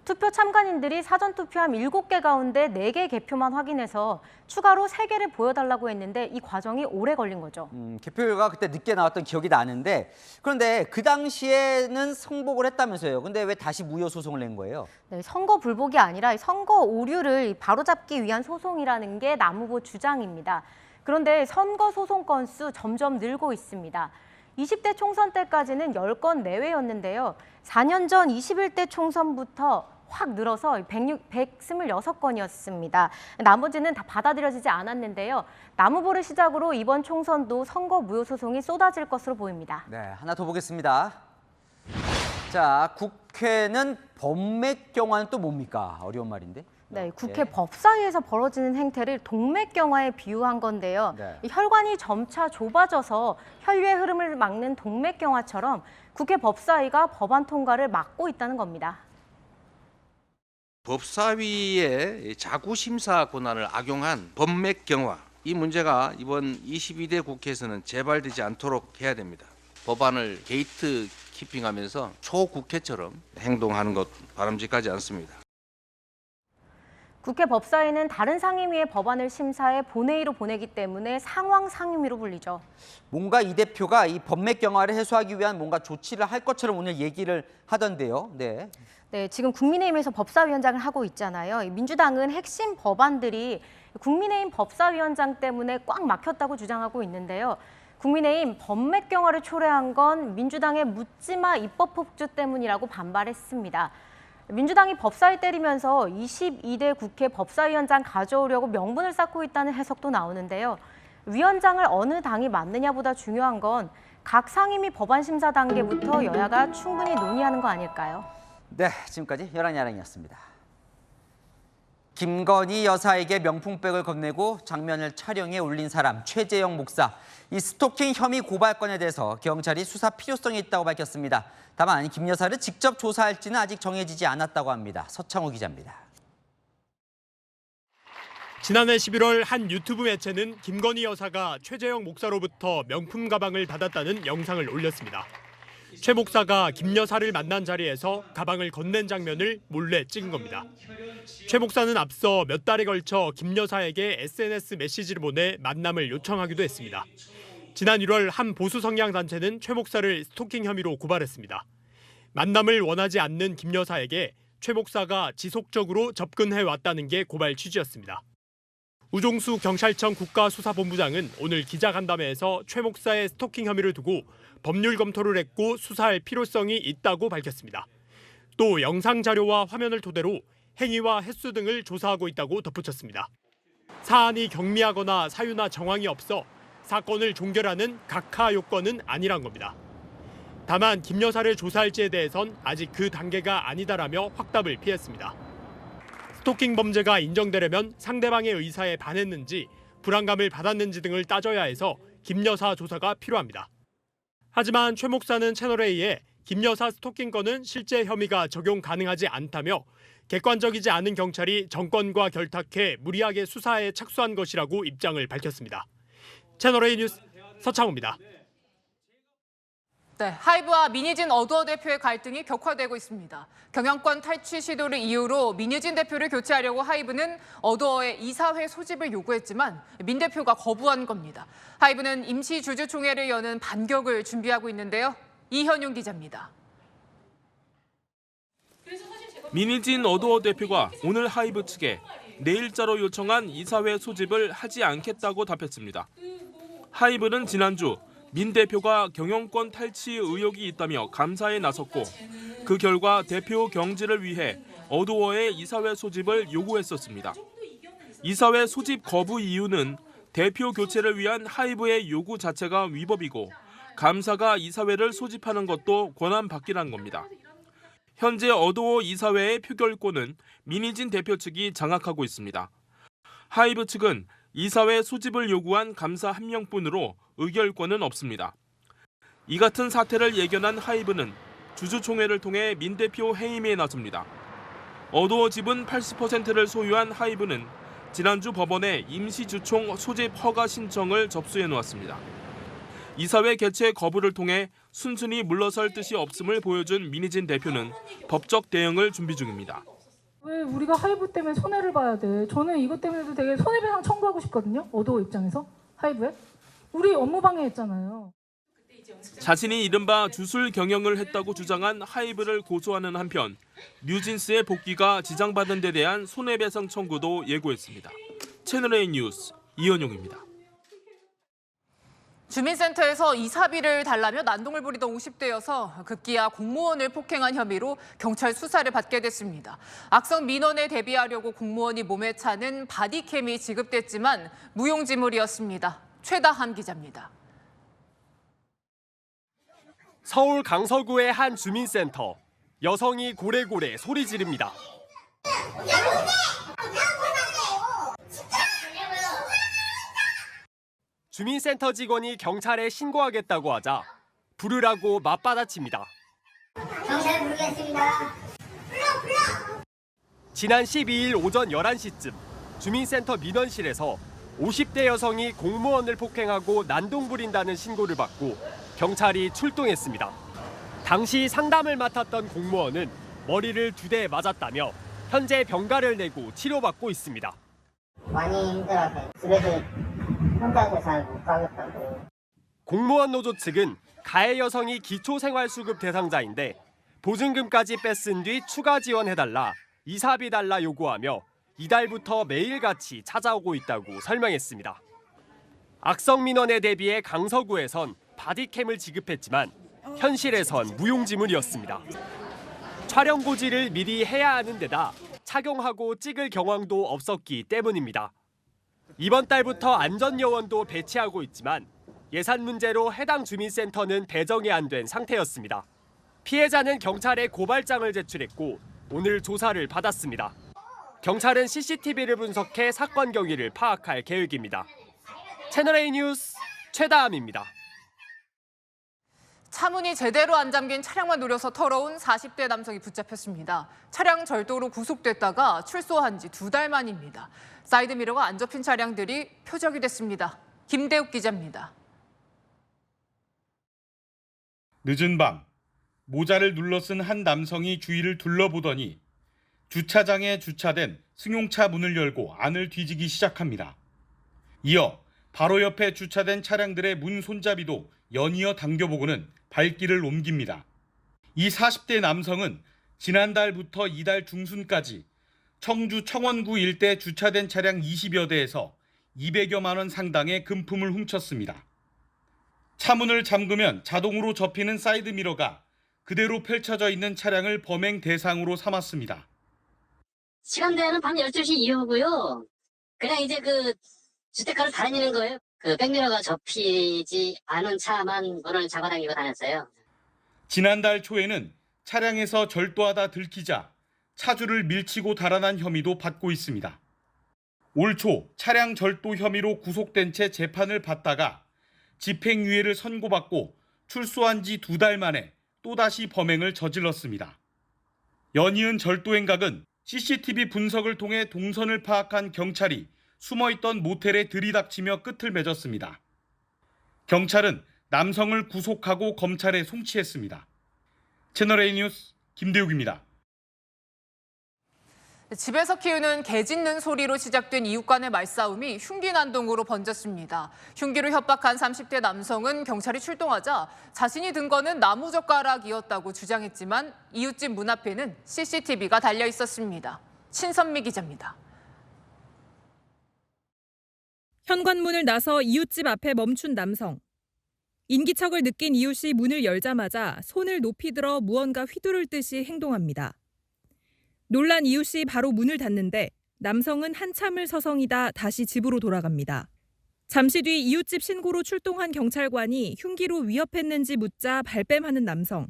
투표 참관인들이 사전투표함 7개 가운데 4개 개표만 확인해서 추가로 3개를 보여달라고 했는데 이 과정이 오래 걸린 거죠. 개표 결과가 그때 늦게 나왔던 기억이 나는데 그런데 그 당시에는 승복을 했다면서요. 근데 왜 다시 무효 소송을 낸 거예요? 네, 선거 불복이 아니라 선거 오류를 바로잡기 위한 소송이라는 게 남 후보 주장입니다. 그런데 선거 소송 건수 점점 늘고 있습니다. 20대 총선 때까지는 10건 내외였는데요. 4년 전 21대 총선부터 확 늘어서 126건이었습니다. 나머지는 다 받아들여지지 않았는데요. 나무보를 시작으로 이번 총선도 선거 무효 소송이 쏟아질 것으로 보입니다. 네, 하나 더 보겠습니다. 자, 국회는 범맥경화는 또 뭡니까? 어려운 말인데. 네, 국회 법사위에서 벌어지는 행태를 동맥경화에 비유한 건데요. 이 혈관이 점차 좁아져서 혈류의 흐름을 막는 동맥경화처럼 국회 법사위가 법안 통과를 막고 있다는 겁니다. 법사위의 자구심사 권한을 악용한 범맥경화, 이 문제가 이번 22대 국회에서는 재발되지 않도록 해야 됩니다. 법안을 게이트 키핑하면서 초국회처럼 행동하는 것 바람직하지 않습니다. 국회 법사위는 다른 상임위의 법안을 심사해 본회의로 보내기 때문에 상황 상임위로 불리죠. 뭔가 이 대표가 이 범맥경화를 해소하기 위한 뭔가 조치를 할 것처럼 오늘 얘기를 하던데요. 네. 네, 지금 국민의힘에서 법사위원장을 하고 있잖아요. 민주당은 핵심 법안들이 국민의힘 법사위원장 때문에 꽉 막혔다고 주장하고 있는데요. 국민의힘 범맥경화를 초래한 건 민주당의 묻지마 입법 폭주 때문이라고 반발했습니다. 민주당이 법사위 때리면서 22대 국회 법사위원장 가져오려고 명분을 쌓고 있다는 해석도 나오는데요. 위원장을 어느 당이 맡느냐보다 중요한 건 각 상임위 법안 심사 단계부터 여야가 충분히 논의하는 거 아닐까요? 네, 지금까지 열한야랑이었습니다. 김건희 여사에게 명품백을 건네고 장면을 촬영해 올린 사람 최재형 목사. 이 스토킹 혐의 고발건에 대해서 경찰이 수사 필요성이 있다고 밝혔습니다. 다만 김 여사를 직접 조사할지는 아직 정해지지 않았다고 합니다. 서창호 기자입니다. 지난해 11월 한 유튜브 매체는 김건희 여사가 최재형 목사로부터 명품 가방을 받았다는 영상을 올렸습니다. 최 목사가 김 여사를 만난 자리에서 가방을 건넨 장면을 몰래 찍은 겁니다. 최 목사는 앞서 몇 달에 걸쳐 김 여사에게 SNS 메시지를 보내 만남을 요청하기도 했습니다. 지난 1월 한 보수 성향 단체는 최 목사를 스토킹 혐의로 고발했습니다. 만남을 원하지 않는 김 여사에게 최 목사가 지속적으로 접근해 왔다는 게 고발 취지였습니다. 우종수 경찰청 국가수사본부장은 오늘 기자간담회에서 최 목사의 스토킹 혐의를 두고 법률 검토를 했고 수사할 필요성이 있다고 밝혔습니다. 또 영상 자료와 화면을 토대로 행위와 횟수 등을 조사하고 있다고 덧붙였습니다. 사안이 경미하거나 사유나 정황이 없어 사건을 종결하는 각하 요건은 아니란 겁니다. 다만 김 여사를 조사할지에 대해선 아직 그 단계가 아니다라며 확답을 피했습니다. 스토킹 범죄가 인정되려면 상대방의 의사에 반했는지 불안감을 받았는지 등을 따져야 해서 김 여사 조사가 필요합니다. 하지만 최 목사는 채널A에 김 여사 스토킹 건은 실제 혐의가 적용 가능하지 않다며 객관적이지 않은 경찰이 정권과 결탁해 무리하게 수사에 착수한 것이라고 입장을 밝혔습니다. 채널A 뉴스 서창호입니다. 네, 하이브와 민희진 어두어 대표의 갈등이 격화되고 있습니다. 경영권 탈취 시도를 이유로 민희진 대표를 교체하려고 하이브는 어두어의 이사회 소집을 요구했지만 민 대표가 거부한 겁니다. 하이브는 임시 주주총회를 여는 반격을 준비하고 있는데요. 이현용 기자입니다. 민희진 어두어 대표가 오늘 하이브 측에 내일자로 요청한 이사회 소집을 하지 않겠다고 답했습니다. 하이브는 지난주 민 대표가 경영권 탈취 의혹이 있다며 감사에 나섰고 그 결과 대표 경질을 위해 어두어의 이사회 소집을 요구했었습니다. 이사회 소집 거부 이유는 대표 교체를 위한 하이브의 요구 자체가 위법이고 감사가 이사회를 소집하는 것도 권한받기란 겁니다. 현재 어두어 이사회의 표결권은 민희진 대표 측이 장악하고 있습니다. 하이브 측은 이사회 소집을 요구한 감사 1명뿐으로 의결권은 없습니다. 이 같은 사태를 예견한 하이브는 주주총회를 통해 민 대표 해임에 나섭니다. 어두어 지분 80%를 소유한 하이브는 지난주 법원에 임시주총 소집 허가 신청을 접수해 놓았습니다. 이사회 개최 거부를 통해 순순히 물러설 뜻이 없음을 보여준 민희진 대표는 법적 대응을 준비 중입니다. 왜 우리가 하이브 때문에 손해를 봐야 돼? 저는 이것 때문에도 되게 손해배상 청구하고 싶거든요. 어두어 입장에서 하이브에. 우리 업무 방해했잖아요. 자신이 이른바 주술 경영을 했다고 주장한 하이브를 고소하는 한편 뉴진스의 복귀가 지장받은 데 대한 손해배상 청구도 예고했습니다. 채널A 뉴스 이현용입니다. 주민센터에서 이사비를 달라며 난동을 부리던 50대여서 급기야 공무원을 폭행한 혐의로 경찰 수사를 받게 됐습니다. 악성 민원에 대비하려고 공무원이 몸에 차는 바디캠이 지급됐지만 무용지물이었습니다. 최다한 기자입니다. 서울 강서구의 한 주민센터. 여성이 고래고래 소리 지릅니다. 주민센터 직원이 경찰에 신고하겠다고 하자 부르라고 맞받아칩니다. 경찰 부르겠습니다. 지난 12일 오전 11시쯤 주민센터 민원실에서 50대 여성이 공무원을 폭행하고 난동 부린다는 신고를 받고 경찰이 출동했습니다. 당시 상담을 맡았던 공무원은 머리를 2대 맞았다며 현재 병가를 내고 치료받고 있습니다. 많이 힘들어서 집에도 혼자서 잘 못 가겠다고. 공무원 노조 측은 가해 여성이 기초생활수급 대상자인데 보증금까지 뺐은 뒤 추가 지원해달라, 이사비 달라 요구하며 이달부터 매일같이 찾아오고 있다고 설명했습니다. 악성 민원에 대비해 강서구에선 바디캠을 지급했지만 현실에선 무용지물이었습니다. 촬영 고지를 미리 해야 하는 데다 착용하고 찍을 경황도 없었기 때문입니다. 이번 달부터 안전요원도 배치하고 있지만 예산 문제로 해당 주민센터는 배정이 안 된 상태였습니다. 피해자는 경찰에 고발장을 제출했고 오늘 조사를 받았습니다. 경찰은 CCTV를 분석해 사건 경위를 파악할 계획입니다. 채널A 뉴스 최다함입니다. 차문이 제대로 안 잠긴 차량만 노려서 털어온 40대 남성이 붙잡혔습니다. 차량 절도로 구속됐다가 출소한 지 2달 만입니다. 사이드미러가 안 접힌 차량들이 표적이 됐습니다. 김대욱 기자입니다. 늦은 밤, 모자를 눌러 쓴 한 남성이 주위를 둘러보더니 주차장에 주차된 승용차 문을 열고 안을 뒤지기 시작합니다. 이어 바로 옆에 주차된 차량들의 문 손잡이도 연이어 당겨보고는 발길을 옮깁니다. 이 40대 남성은 지난달부터 이달 중순까지 청주 청원구 일대 주차된 차량 20여 대에서 200여만 원 상당의 금품을 훔쳤습니다. 차문을 잠그면 자동으로 접히는 사이드미러가 그대로 펼쳐져 있는 차량을 범행 대상으로 삼았습니다. 시간대는 밤 12시 이후고요. 그냥 이제 주택가를 다니는 거예요. 백미러가 접히지 않은 차만 문을 잡아당기고 다녔어요. 지난달 초에는 차량에서 절도하다 들키자 차주를 밀치고 달아난 혐의도 받고 있습니다. 올 초 차량 절도 혐의로 구속된 채 재판을 받다가 집행유예를 선고받고 출소한 지 2달 만에 또다시 범행을 저질렀습니다. 연이은 절도 행각은 CCTV 분석을 통해 동선을 파악한 경찰이 숨어있던 모텔에 들이닥치며 끝을 맺었습니다. 경찰은 남성을 구속하고 검찰에 송치했습니다. 채널A 뉴스 김대욱입니다. 집에서 키우는 개 짖는 소리로 시작된 이웃 간의 말싸움이 흉기 난동으로 번졌습니다. 흉기로 협박한 30대 남성은 경찰이 출동하자 자신이 든 거는 나무젓가락이었다고 주장했지만 이웃집 문 앞에는 CCTV가 달려 있었습니다. 신선미 기자입니다. 현관문을 나서 이웃집 앞에 멈춘 남성. 인기척을 느낀 이웃이 문을 열자마자 손을 높이 들어 무언가 휘두를 듯이 행동합니다. 놀란 이웃이 바로 문을 닫는데 남성은 한참을 서성이다 다시 집으로 돌아갑니다. 잠시 뒤 이웃집 신고로 출동한 경찰관이 흉기로 위협했는지 묻자 발뺌하는 남성.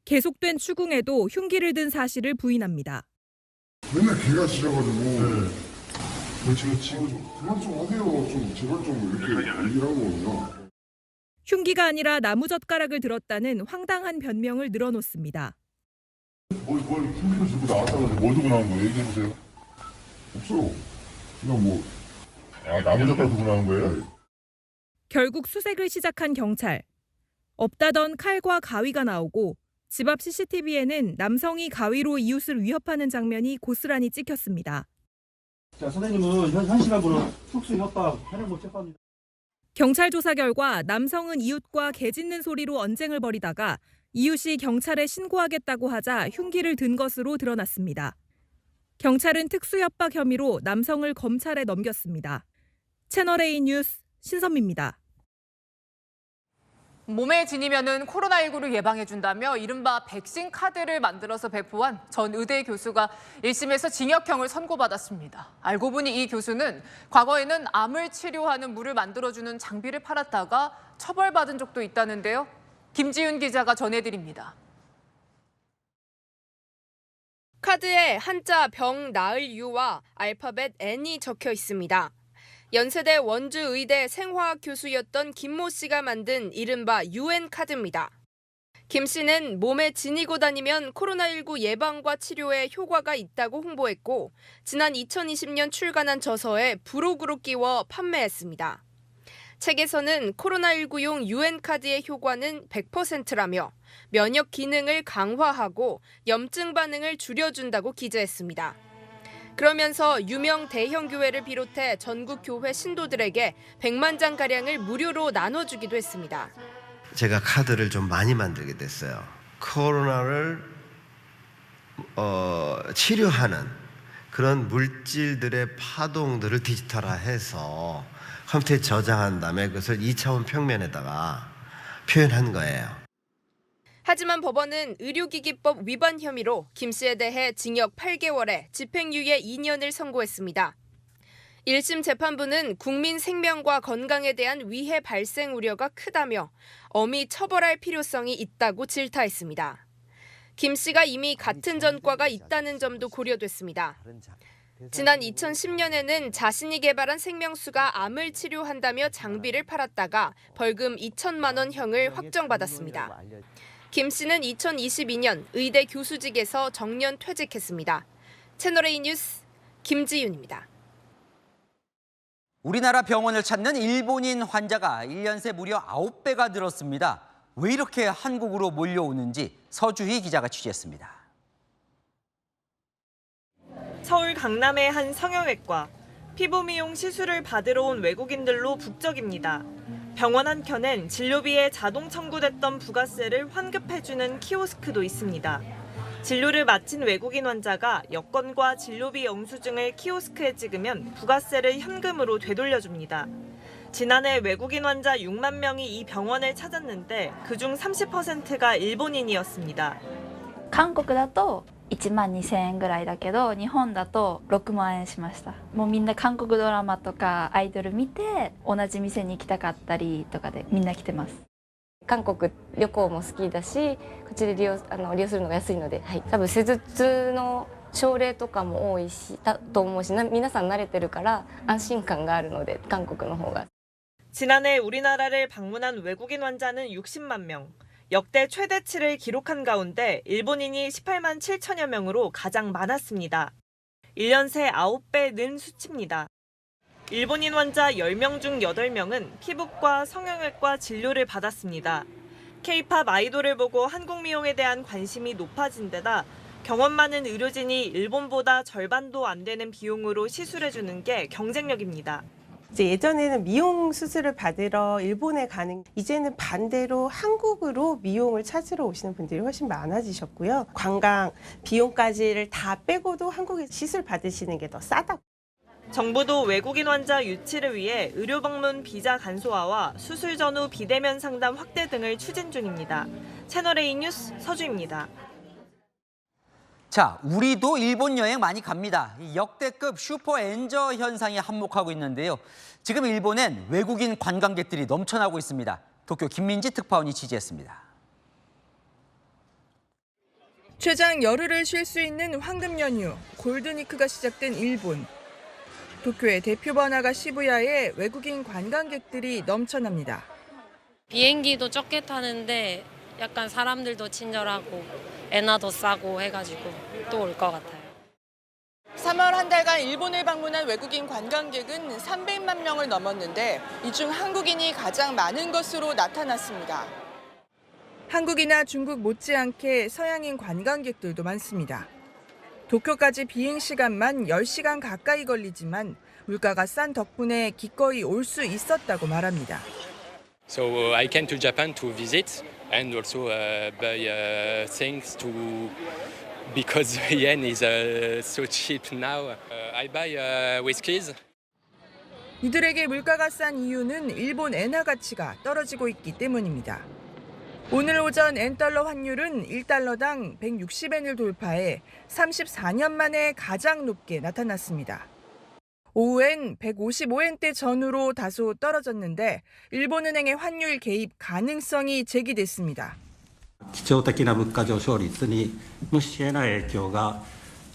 계속된 추궁에도 흉기를 든 사실을 부인합니다. 맨날 개가 짖어가지고 지금 그만 좀 하세요. 좀 제발 좀 이렇게 얘기를 하고 오냐. 흉기가 아니라 나무젓가락을 들었다는 황당한 변명을 늘어놓습니다. 뭘 흉기를 들고 나왔다고 해서 뭐 들고 나온 거예요? 얘기해보세요. 없어요. 그냥 나무젓가락 들고 나온 거예요? 결국 수색을 시작한 경찰. 없다던 칼과 가위가 나오고 집 앞 CCTV에는 남성이 가위로 이웃을 위협하는 장면이 고스란히 찍혔습니다. 자, 선생님은 현 시간부로 촉수 협박 현행범 체포합니다. 경찰 조사 결과 남성은 이웃과 개 짖는 소리로 언쟁을 벌이다가 이웃이 경찰에 신고하겠다고 하자 흉기를 든 것으로 드러났습니다. 경찰은 특수협박 혐의로 남성을 검찰에 넘겼습니다. 채널A 뉴스 신선미입니다. 몸에 지니면은 코로나19를 예방해준다며 이른바 백신 카드를 만들어서 배포한 전 의대 교수가 1심에서 징역형을 선고받았습니다. 알고 보니 이 교수는 과거에는 암을 치료하는 물을 만들어주는 장비를 팔았다가 처벌받은 적도 있다는데요. 김지윤 기자가 전해드립니다. 카드에 한자 병 나을 유와 알파벳 N이 적혀 있습니다. 연세대 원주의대 생화학 교수였던 김모 씨가 만든 이른바 UN 카드입니다. 김 씨는 몸에 지니고 다니면 코로나19 예방과 치료에 효과가 있다고 홍보했고 지난 2020년 출간한 저서에 부록으로 끼워 판매했습니다. 책에서는 코로나19용 UN 카드의 효과는 100%라며 면역 기능을 강화하고 염증 반응을 줄여준다고 기재했습니다. 그러면서 유명 대형 교회를 비롯해 전국 교회 신도들에게 100만 장가량을 무료로 나눠주기도 했습니다. 제가 카드를 좀 많이 만들게 됐어요. 코로나를 치료하는 그런 물질들의 파동들을 디지털화해서 컴퓨터에 저장한 다음에 그것을 2차원 평면에다가 표현한 거예요. 하지만 법원은 의료기기법 위반 혐의로 김 씨에 대해 징역 8개월에 집행유예 2년을 선고했습니다. 1심 재판부는 국민 생명과 건강에 대한 위해 발생 우려가 크다며 엄히 처벌할 필요성이 있다고 질타했습니다. 김 씨가 이미 같은 전과가 있다는 점도 고려됐습니다. 지난 2010년에는 자신이 개발한 생명수가 암을 치료한다며 장비를 팔았다가 벌금 2천만 원 형을 확정받았습니다. 김 씨는 2022년 의대 교수직에서 정년 퇴직했습니다. 채널A 뉴스 김지윤입니다. 우리나라 병원을 찾는 일본인 환자가 1년 새 무려 9배가 늘었습니다. 왜 이렇게 한국으로 몰려오는지 서주희 기자가 취재했습니다. 서울 강남의 한 성형외과. 피부 미용 시술을 받으러 온 외국인들로 북적입니다. 병원 한켠엔 진료비에 자동 청구됐던 부가세를 환급해주는 키오스크도 있습니다. 진료를 마친 외국인 환자가 여권과 진료비 영수증을 키오스크에 찍으면 부가세를 현금으로 되돌려줍니다. 지난해 외국인 환자 6만 명이 이 병원을 찾았는데 그중 30%가 일본인이었습니다. 한국だと1万2000円ぐらいだけど日本だと6万円しました。もうみんな韓国ドラマとかアイドル見て同じ店に行きたかったりとかでみんな来てます。韓国旅行も好きだし、こっちで利用するのが安いので、はい、多分施術の症例とかも多いしと思うし、皆さん慣れてるから安心感があるので韓国の方が。 지난해 우리나라를 방문한 외국인 환자는 60만 명. 역대 최대치를 기록한 가운데 일본인이 18만 7천여 명으로 가장 많았습니다. 1년 새 9배 는 수치입니다. 일본인 환자 10명 중 8명은 피부과, 성형외과 진료를 받았습니다. K-팝 아이돌을 보고 한국 미용에 대한 관심이 높아진 데다 경험 많은 의료진이 일본보다 절반도 안 되는 비용으로 시술해주는 게 경쟁력입니다. 예전에는 미용 수술을 받으러 일본에 가는, 이제는 반대로 한국으로 미용을 찾으러 오시는 분들이 훨씬 많아지셨고요. 관광, 비용까지를 다 빼고도 한국에 시술 받으시는 게 더 싸다고. 정부도 외국인 환자 유치를 위해 의료 방문 비자 간소화와 수술 전후 비대면 상담 확대 등을 추진 중입니다. 채널A 뉴스 서주입니다. 자, 우리도 일본 여행 많이 갑니다. 이 역대급 슈퍼 엔저 현상이 한몫하고 있는데요. 지금 일본엔 외국인 관광객들이 넘쳐나고 있습니다. 도쿄 김민지 특파원이 취재했습니다. 최장 열흘을 쉴 수 있는 황금 연휴, 골든위크가 시작된 일본. 도쿄의 대표 번화가 시부야에 외국인 관광객들이 넘쳐납니다. 비행기도 적게 타는데 약간 사람들도 친절하고 엔화도 싸고 해가지고 또 올 것 같아요. 3월 한 달간 일본을 방문한 외국인 관광객은 300만 명을 넘었는데 이 중 한국인이 가장 많은 것으로 나타났습니다. 한국이나 중국 못지않게 서양인 관광객들도 많습니다. 도쿄까지 비행 시간만 10시간 가까이 걸리지만 물가가 싼 덕분에 기꺼이 올 수 있었다고 말합니다. So I came to Japan to visit and also buy things to because the yen is so cheap now. I buy whiskies. 이들에게 물가가 싼 이유는 일본 엔화 가치가 떨어지고 있기 때문입니다. 오늘 오전 엔달러 환율은 1달러당 160엔을 돌파해 34년 만에 가장 높게 나타났습니다. 오후엔 155엔대 전후로 다소 떨어졌는데 일본은행의 환율 개입 가능성이 제기됐습니다. 基調的な物価上昇率に無視得ない影響が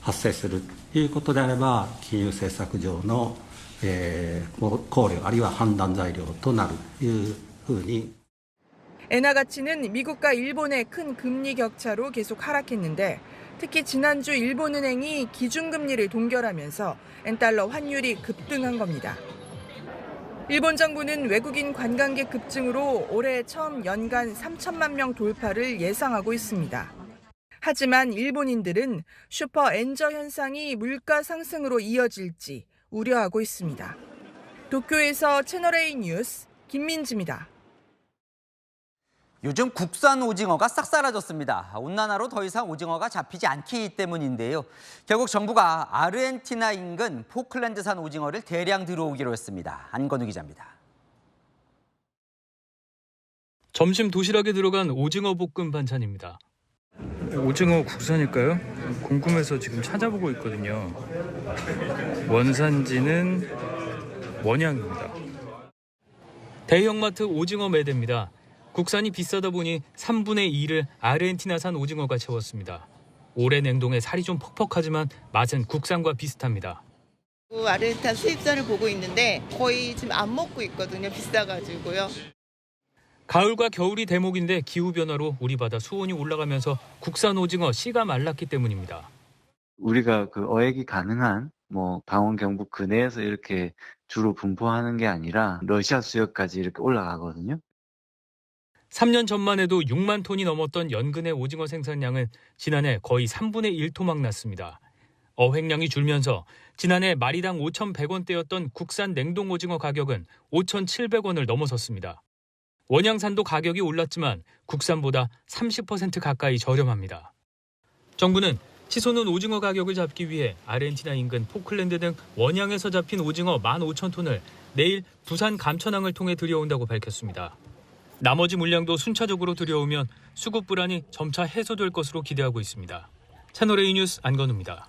発生するということであれば、金融政策上の考慮あるいは判断材料となるというふうに。 엔화 가치는 미국과 일본의 큰 금리 격차로 계속 하락했는데 특히 지난주 일본은행이 기준금리를 동결하면서 엔달러 환율이 급등한 겁니다. 일본 정부는 외국인 관광객 급증으로 올해 처음 연간 3천만 명 돌파를 예상하고 있습니다. 하지만 일본인들은 슈퍼 엔저 현상이 물가 상승으로 이어질지 우려하고 있습니다. 도쿄에서 채널A 뉴스 김민지입니다. 요즘 국산 오징어가 싹 사라졌습니다. 온난화로 더 이상 오징어가 잡히지 않기 때문인데요. 결국 정부가 아르헨티나 인근 포클랜드산 오징어를 대량 들어오기로 했습니다. 안건우 기자입니다. 점심 도시락에 들어간 오징어 볶음 반찬입니다. 오징어 국산일까요? 궁금해서 지금 찾아보고 있거든요. 원산지는 원양입니다. 대형마트 오징어 매대입니다. 국산이 비싸다 보니 3분의 2를 아르헨티나산 오징어가 채웠습니다. 오래 냉동해 살이 좀 퍽퍽하지만 맛은 국산과 비슷합니다. 아르헨티나 수입산을 보고 있는데 거의 지금 안 먹고 있거든요. 비싸가지고요. 가을과 겨울이 대목인데 기후변화로 우리 바다 수온이 올라가면서 국산 오징어 씨가 말랐기 때문입니다. 우리가 그 어획이 가능한 강원 경북 근해에서 이렇게 주로 분포하는 게 아니라 러시아 수역까지 이렇게 올라가거든요. 3년 전만 해도 6만 톤이 넘었던 연근의 오징어 생산량은 지난해 거의 3분의 1 토막 났습니다. 어획량이 줄면서 지난해 마리당 5,100원대였던 국산 냉동 오징어 가격은 5,700원을 넘어섰습니다. 원양산도 가격이 올랐지만 국산보다 30% 가까이 저렴합니다. 정부는 치솟는 오징어 가격을 잡기 위해 아르헨티나 인근 포클랜드 등 원양에서 잡힌 오징어 15,000톤을 내일 부산 감천항을 통해 들여온다고 밝혔습니다. 나머지 물량도 순차적으로 들여오면 수급 불안이 점차 해소될 것으로 기대하고 있습니다. 채널A 뉴스 안건우입니다.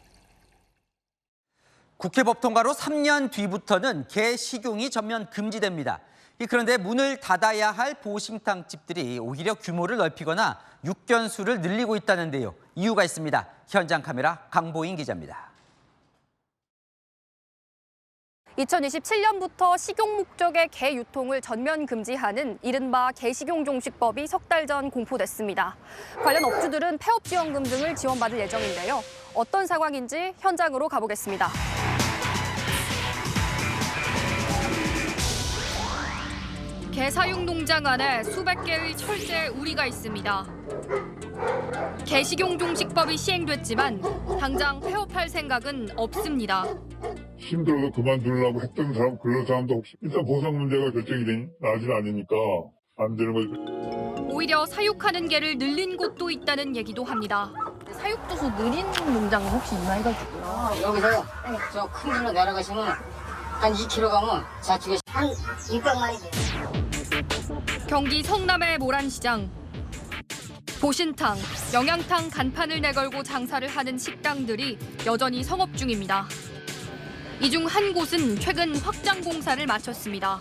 국회 법 통과로 3년 뒤부터는 게 식용이 전면 금지됩니다. 그런데 문을 닫아야 할 보신탕집들이 오히려 규모를 넓히거나 육견수를 늘리고 있다는데요. 이유가 있습니다. 현장 카메라 강보인 기자입니다. 2027년부터 식용 목적의 게 유통을 전면 금지하는 이른바 게식용종식법이 석 달 전 공포됐습니다. 관련 업주들은 폐업 지원금 등을 지원받을 예정인데요. 어떤 상황인지 현장으로 가보겠습니다. 게 사육 농장 안에 수백 개의 철제 우리가 있습니다. 게식용종식법이 시행됐지만 당장 폐업할 생각은 없습니다. 힘들어서 그만두려고 했던 사람, 그런 사람도 혹시 일단 보상 문제가 결정이 나질 않으니까 안 되는 거죠. 오히려 사육하는 개를 늘린 곳도 있다는 얘기도 합니다. 사육도수 느린 농장은 혹시 있나해가지고요. 여기서 저 큰 길로 내려가시면 한 2km 가면 좌측에 한 600마리 돼요. 경기 성남의 모란시장. 보신탕, 영양탕 간판을 내걸고 장사를 하는 식당들이 여전히 성업 중입니다. 이 중 한 곳은 최근 확장 공사를 마쳤습니다.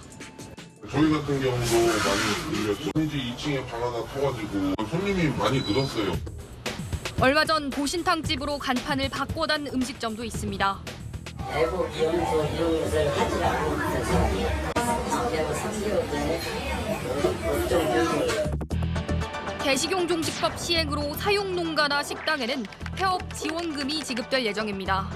저희 같은 경우도 많이 늘렸죠. 이제 2층에 방 하나 터가지고 손님이 많이 늘었어요. 얼마 전 보신탕집으로 간판을 바꿔단 음식점도 있습니다. 내부 비용소 이런 것을 하지 않고 있어서 3개월 전에 게식용종식법 시행으로 사육농가나 식당에는 폐업 지원금이 지급될 예정입니다.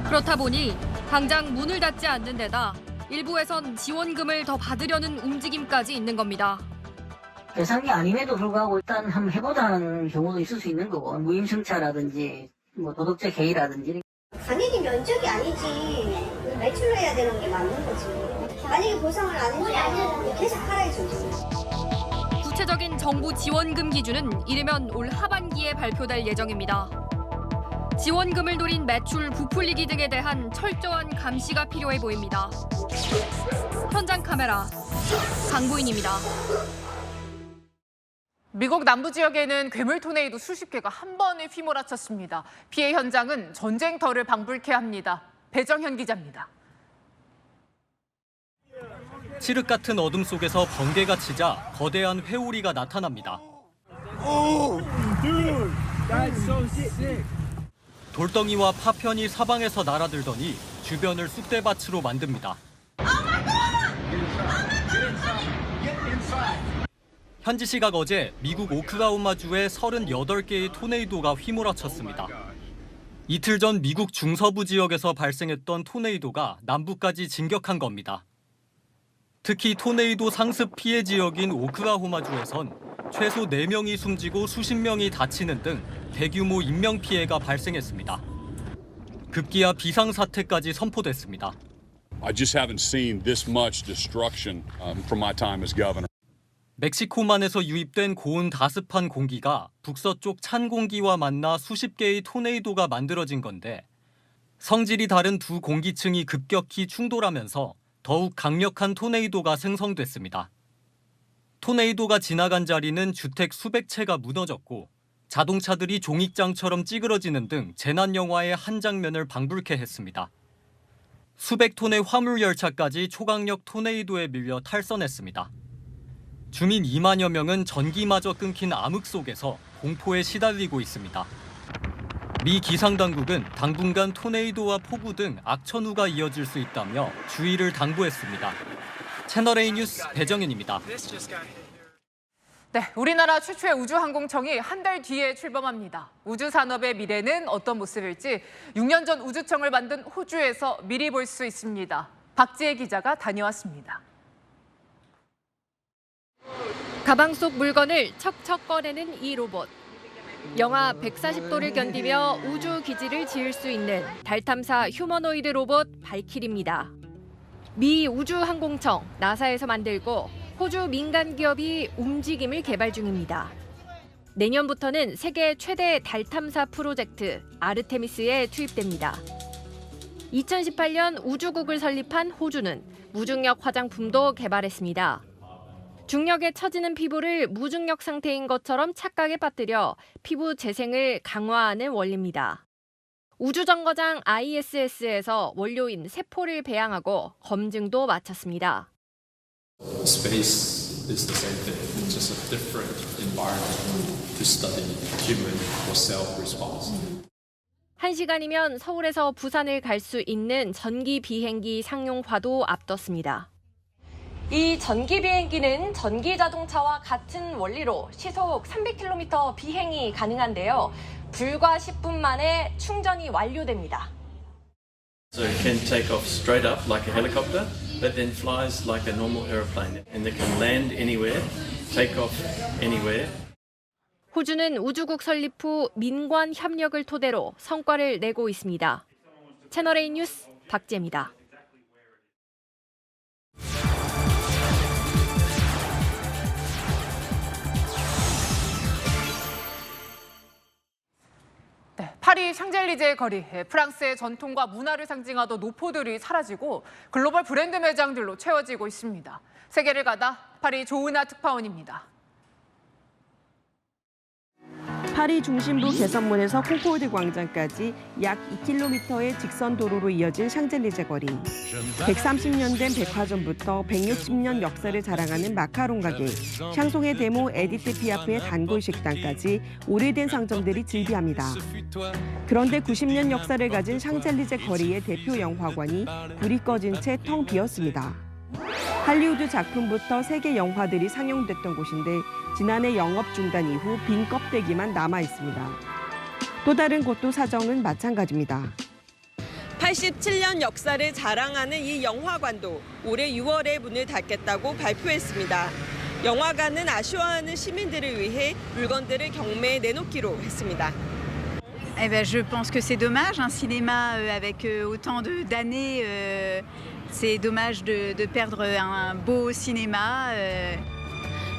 그렇다 보니 당장 문을 닫지 않는 데다 일부에선 지원금을 더 받으려는 움직임까지 있는 겁니다. 대상이 아님에도 불구하고 일단 한번 해보자는 경우도 있을 수 있는 거고, 무임승차라든지 도덕적 해이라든지. 당연히 면적이 아니지 매출로 해야 되는 게 맞는 거지. 만약에 보상을 안 해주면 계속 팔아야죠. 구체적인 정부 지원금 기준은 이르면 올 하반기에 발표될 예정입니다. 지원금을 노린 매출 부풀리기 등에 대한 철저한 감시가 필요해 보입니다. 현장 카메라 강보인입니다. 미국 남부 지역에는 괴물 토네이도 수십 개가 한 번에 휘몰아쳤습니다. 피해 현장은 전쟁터를 방불케 합니다. 배정현 기자입니다. 칠흑 같은 어둠 속에서 번개가 치자 거대한 회오리가 나타납니다. 돌덩이와 파편이 사방에서 날아들더니 주변을 쑥대밭으로 만듭니다. 현지 시각 어제 미국 오클라호마주에 38개의 토네이도가 휘몰아쳤습니다. 이틀 전 미국 중서부 지역에서 발생했던 토네이도가 남부까지 진격한 겁니다. 특히 토네이도 상습 피해 지역인 오클라호마주에선 최소 4명이 숨지고 수십 명이 다치는 등 대규모 인명 피해가 발생했습니다. 급기야 비상사태까지 선포됐습니다. I just haven't seen this much destruction from my time as governor. 멕시코만에서 유입된 고온 다습한 공기가 북서쪽 찬 공기와 만나 수십 개의 토네이도가 만들어진 건데 성질이 다른 두 공기층이 급격히 충돌하면서 더욱 강력한 토네이도가 생성됐습니다. 토네이도가 지나간 자리는 주택 수백 채가 무너졌고 자동차들이 종잇장처럼 찌그러지는 등 재난 영화의 한 장면을 방불케 했습니다. 수백 톤의 화물 열차까지 초강력 토네이도에 밀려 탈선했습니다. 주민 2만여 명은 전기마저 끊긴 암흑 속에서 공포에 시달리고 있습니다. 미 기상당국은 당분간 토네이도와 폭우 등 악천후가 이어질 수 있다며 주의를 당부했습니다. 채널A 뉴스 배정현입니다. 네, 우리나라 최초의 우주항공청이 한 달 뒤에 출범합니다. 우주산업의 미래는 어떤 모습일지 6년 전 우주청을 만든 호주에서 미리 볼 수 있습니다. 박지혜 기자가 다녀왔습니다. 가방 속 물건을 척척 꺼내는 이 로봇. 영하 140도를 견디며 우주 기지를 지을 수 있는 달 탐사 휴머노이드 로봇 발키리입니다. 미 우주항공청 나사에서 만들고 호주 민간 기업이 움직임을 개발 중입니다. 내년부터는 세계 최대 달 탐사 프로젝트 아르테미스에 투입됩니다. 2018년 우주국을 설립한 호주는 무중력 화장품도 개발했습니다. 중력에 처지는 피부를 무중력 상태인 것처럼 착각에 빠뜨려 피부 재생을 강화하는 원리입니다. 우주정거장 ISS에서 원료인 세포를 배양하고 검증도 마쳤습니다. Space is the same thing. It's just a different environment to study human or cell response. 1시간이면 서울에서 부산을 갈 수 있는 전기 비행기 상용화도 앞뒀습니다. 이 전기 비행기는 전기 자동차와 같은 원리로 시속 300km 비행이 가능한데요. 불과 10분 만에 충전이 완료됩니다. So it can take off straight up like a helicopter, but then flies like a normal airplane. And they can land anywhere, take off anywhere. 호주는 우주국 설립 후 민관 협력을 토대로 성과를 내고 있습니다. 채널A 뉴스 박지혜입니다. 네, 파리 샹젤리제 거리, 프랑스의 전통과 문화를 상징하던 노포들이 사라지고 글로벌 브랜드 매장들로 채워지고 있습니다. 세계를 가다 파리 조은아 특파원입니다. 파리 중심부 개선문에서 콩코르드 광장까지 약 2km의 직선 도로로 이어진 샹젤리제 거리. 130년 된 백화점부터 160년 역사를 자랑하는 마카롱 가게, 샹송의 데모 에디트 피아프의 단골 식당까지 오래된 상점들이 즐비합니다. 그런데 90년 역사를 가진 샹젤리제 거리의 대표 영화관이 불이 꺼진 채 텅 비었습니다. 할리우드 작품부터 세계 영화들이 상영됐던 곳인데 지난해 영업 중단 이후 빈 껍데기만 남아 있습니다. 또 다른 곳도 사정은 마찬가지입니다. 87년 역사를 자랑하는 이 영화관도 올해 6월에 문을 닫겠다고 발표했습니다. 영화관은 아쉬워하는 시민들을 위해 물건들을 경매에 내놓기로 했습니다. Eh ben, je pense que c'est dommage, un cinéma avec autant d'années, c'est dommage de perdre un beau cinéma.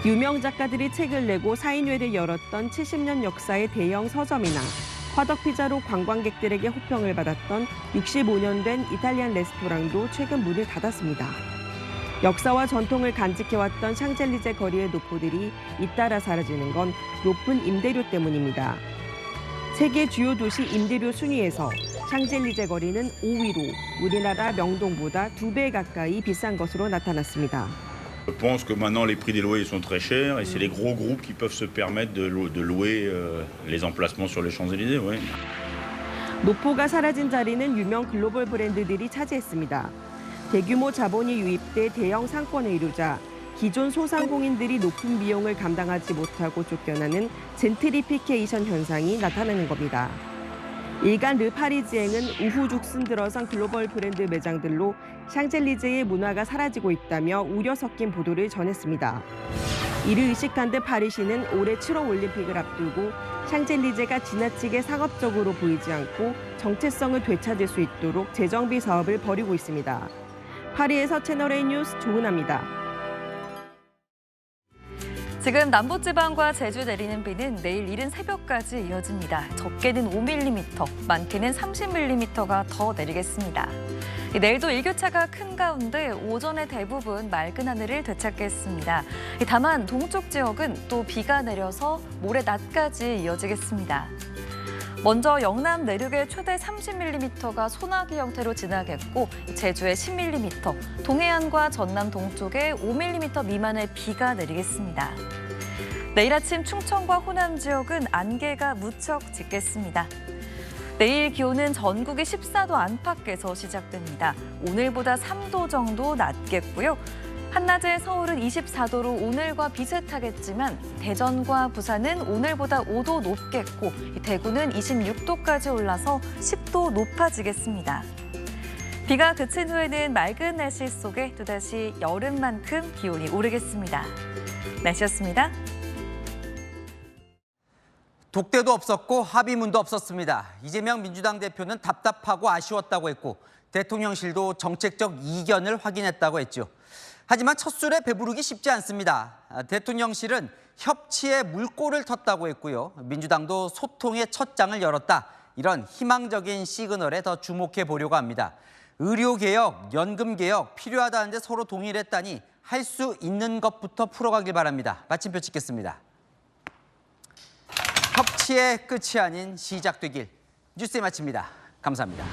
유명 작가들이 책을 내고 사인회를 열었던 70년 역사의 대형 서점이나 화덕피자로 관광객들에게 호평을 받았던 65년 된 이탈리안 레스토랑도 최근 문을 닫았습니다. 역사와 전통을 간직해왔던 샹젤리제 거리의 노포들이 잇따라 사라지는 건 높은 임대료 때문입니다. 세계 주요 도시 임대료 순위에서 샹젤리제 거리는 5위로 우리나라 명동보다 2배 가까이 비싼 것으로 나타났습니다. Je pense que maintenant les prix des loyers sont très chers et c'est les gros groupes qui peuvent se permettre de louer les emplacements sur les Champs-Élysées. Oui. 노포가 사라진 자리는 유명 글로벌 브랜드들이 차지했습니다. 대규모 자본이 유입돼 대형 상권을 이루자 기존 소상공인들이 높은 비용을 감당하지 못하고 쫓겨나는 젠트리피케이션 현상이 나타나는 겁니다. 일간 르파리지행은 우후죽순 들어선 글로벌 브랜드 매장들로 샹젤리제의 문화가 사라지고 있다며 우려 섞인 보도를 전했습니다. 이를 의식한 듯 파리시는 올해 7월 올림픽을 앞두고 샹젤리제가 지나치게 상업적으로 보이지 않고 정체성을 되찾을 수 있도록 재정비 사업을 벌이고 있습니다. 파리에서 채널A 뉴스 조은아입니다. 지금 남부지방과 제주 내리는 비는 내일 이른 새벽까지 이어집니다. 적게는 5mm, 많게는 30mm가 더 내리겠습니다. 내일도 일교차가 큰 가운데 오전에 대부분 맑은 하늘을 되찾겠습니다. 다만 동쪽 지역은 또 비가 내려서 모레 낮까지 이어지겠습니다. 먼저 영남 내륙의 최대 30mm가 소나기 형태로 지나겠고 제주에 10mm, 동해안과 전남 동쪽에 5mm 미만의 비가 내리겠습니다. 내일 아침 충청과 호남 지역은 안개가 무척 짙겠습니다. 내일 기온은 전국이 14도 안팎에서 시작됩니다. 오늘보다 3도 정도 낮겠고요. 한낮에 서울은 24도로 오늘과 비슷하겠지만 대전과 부산은 오늘보다 5도 높겠고 대구는 26도까지 올라서 10도 높아지겠습니다. 비가 그친 후에는 맑은 날씨 속에 또다시 여름만큼 기온이 오르겠습니다. 날씨였습니다. 독대도 없었고 합의문도 없었습니다. 이재명 민주당 대표는 답답하고 아쉬웠다고 했고 대통령실도 정책적 이견을 확인했다고 했죠. 하지만 첫 술에 배부르기 쉽지 않습니다. 대통령실은 협치에 물꼬를 텄다고 했고요. 민주당도 소통의 첫 장을 열었다. 이런 희망적인 시그널에 더 주목해 보려고 합니다. 의료개혁, 연금개혁 필요하다는데 서로 동의를 했다니 할 수 있는 것부터 풀어가길 바랍니다. 마침표 찍겠습니다. 협치의 끝이 아닌 시작되길. 뉴스에 마칩니다. 감사합니다.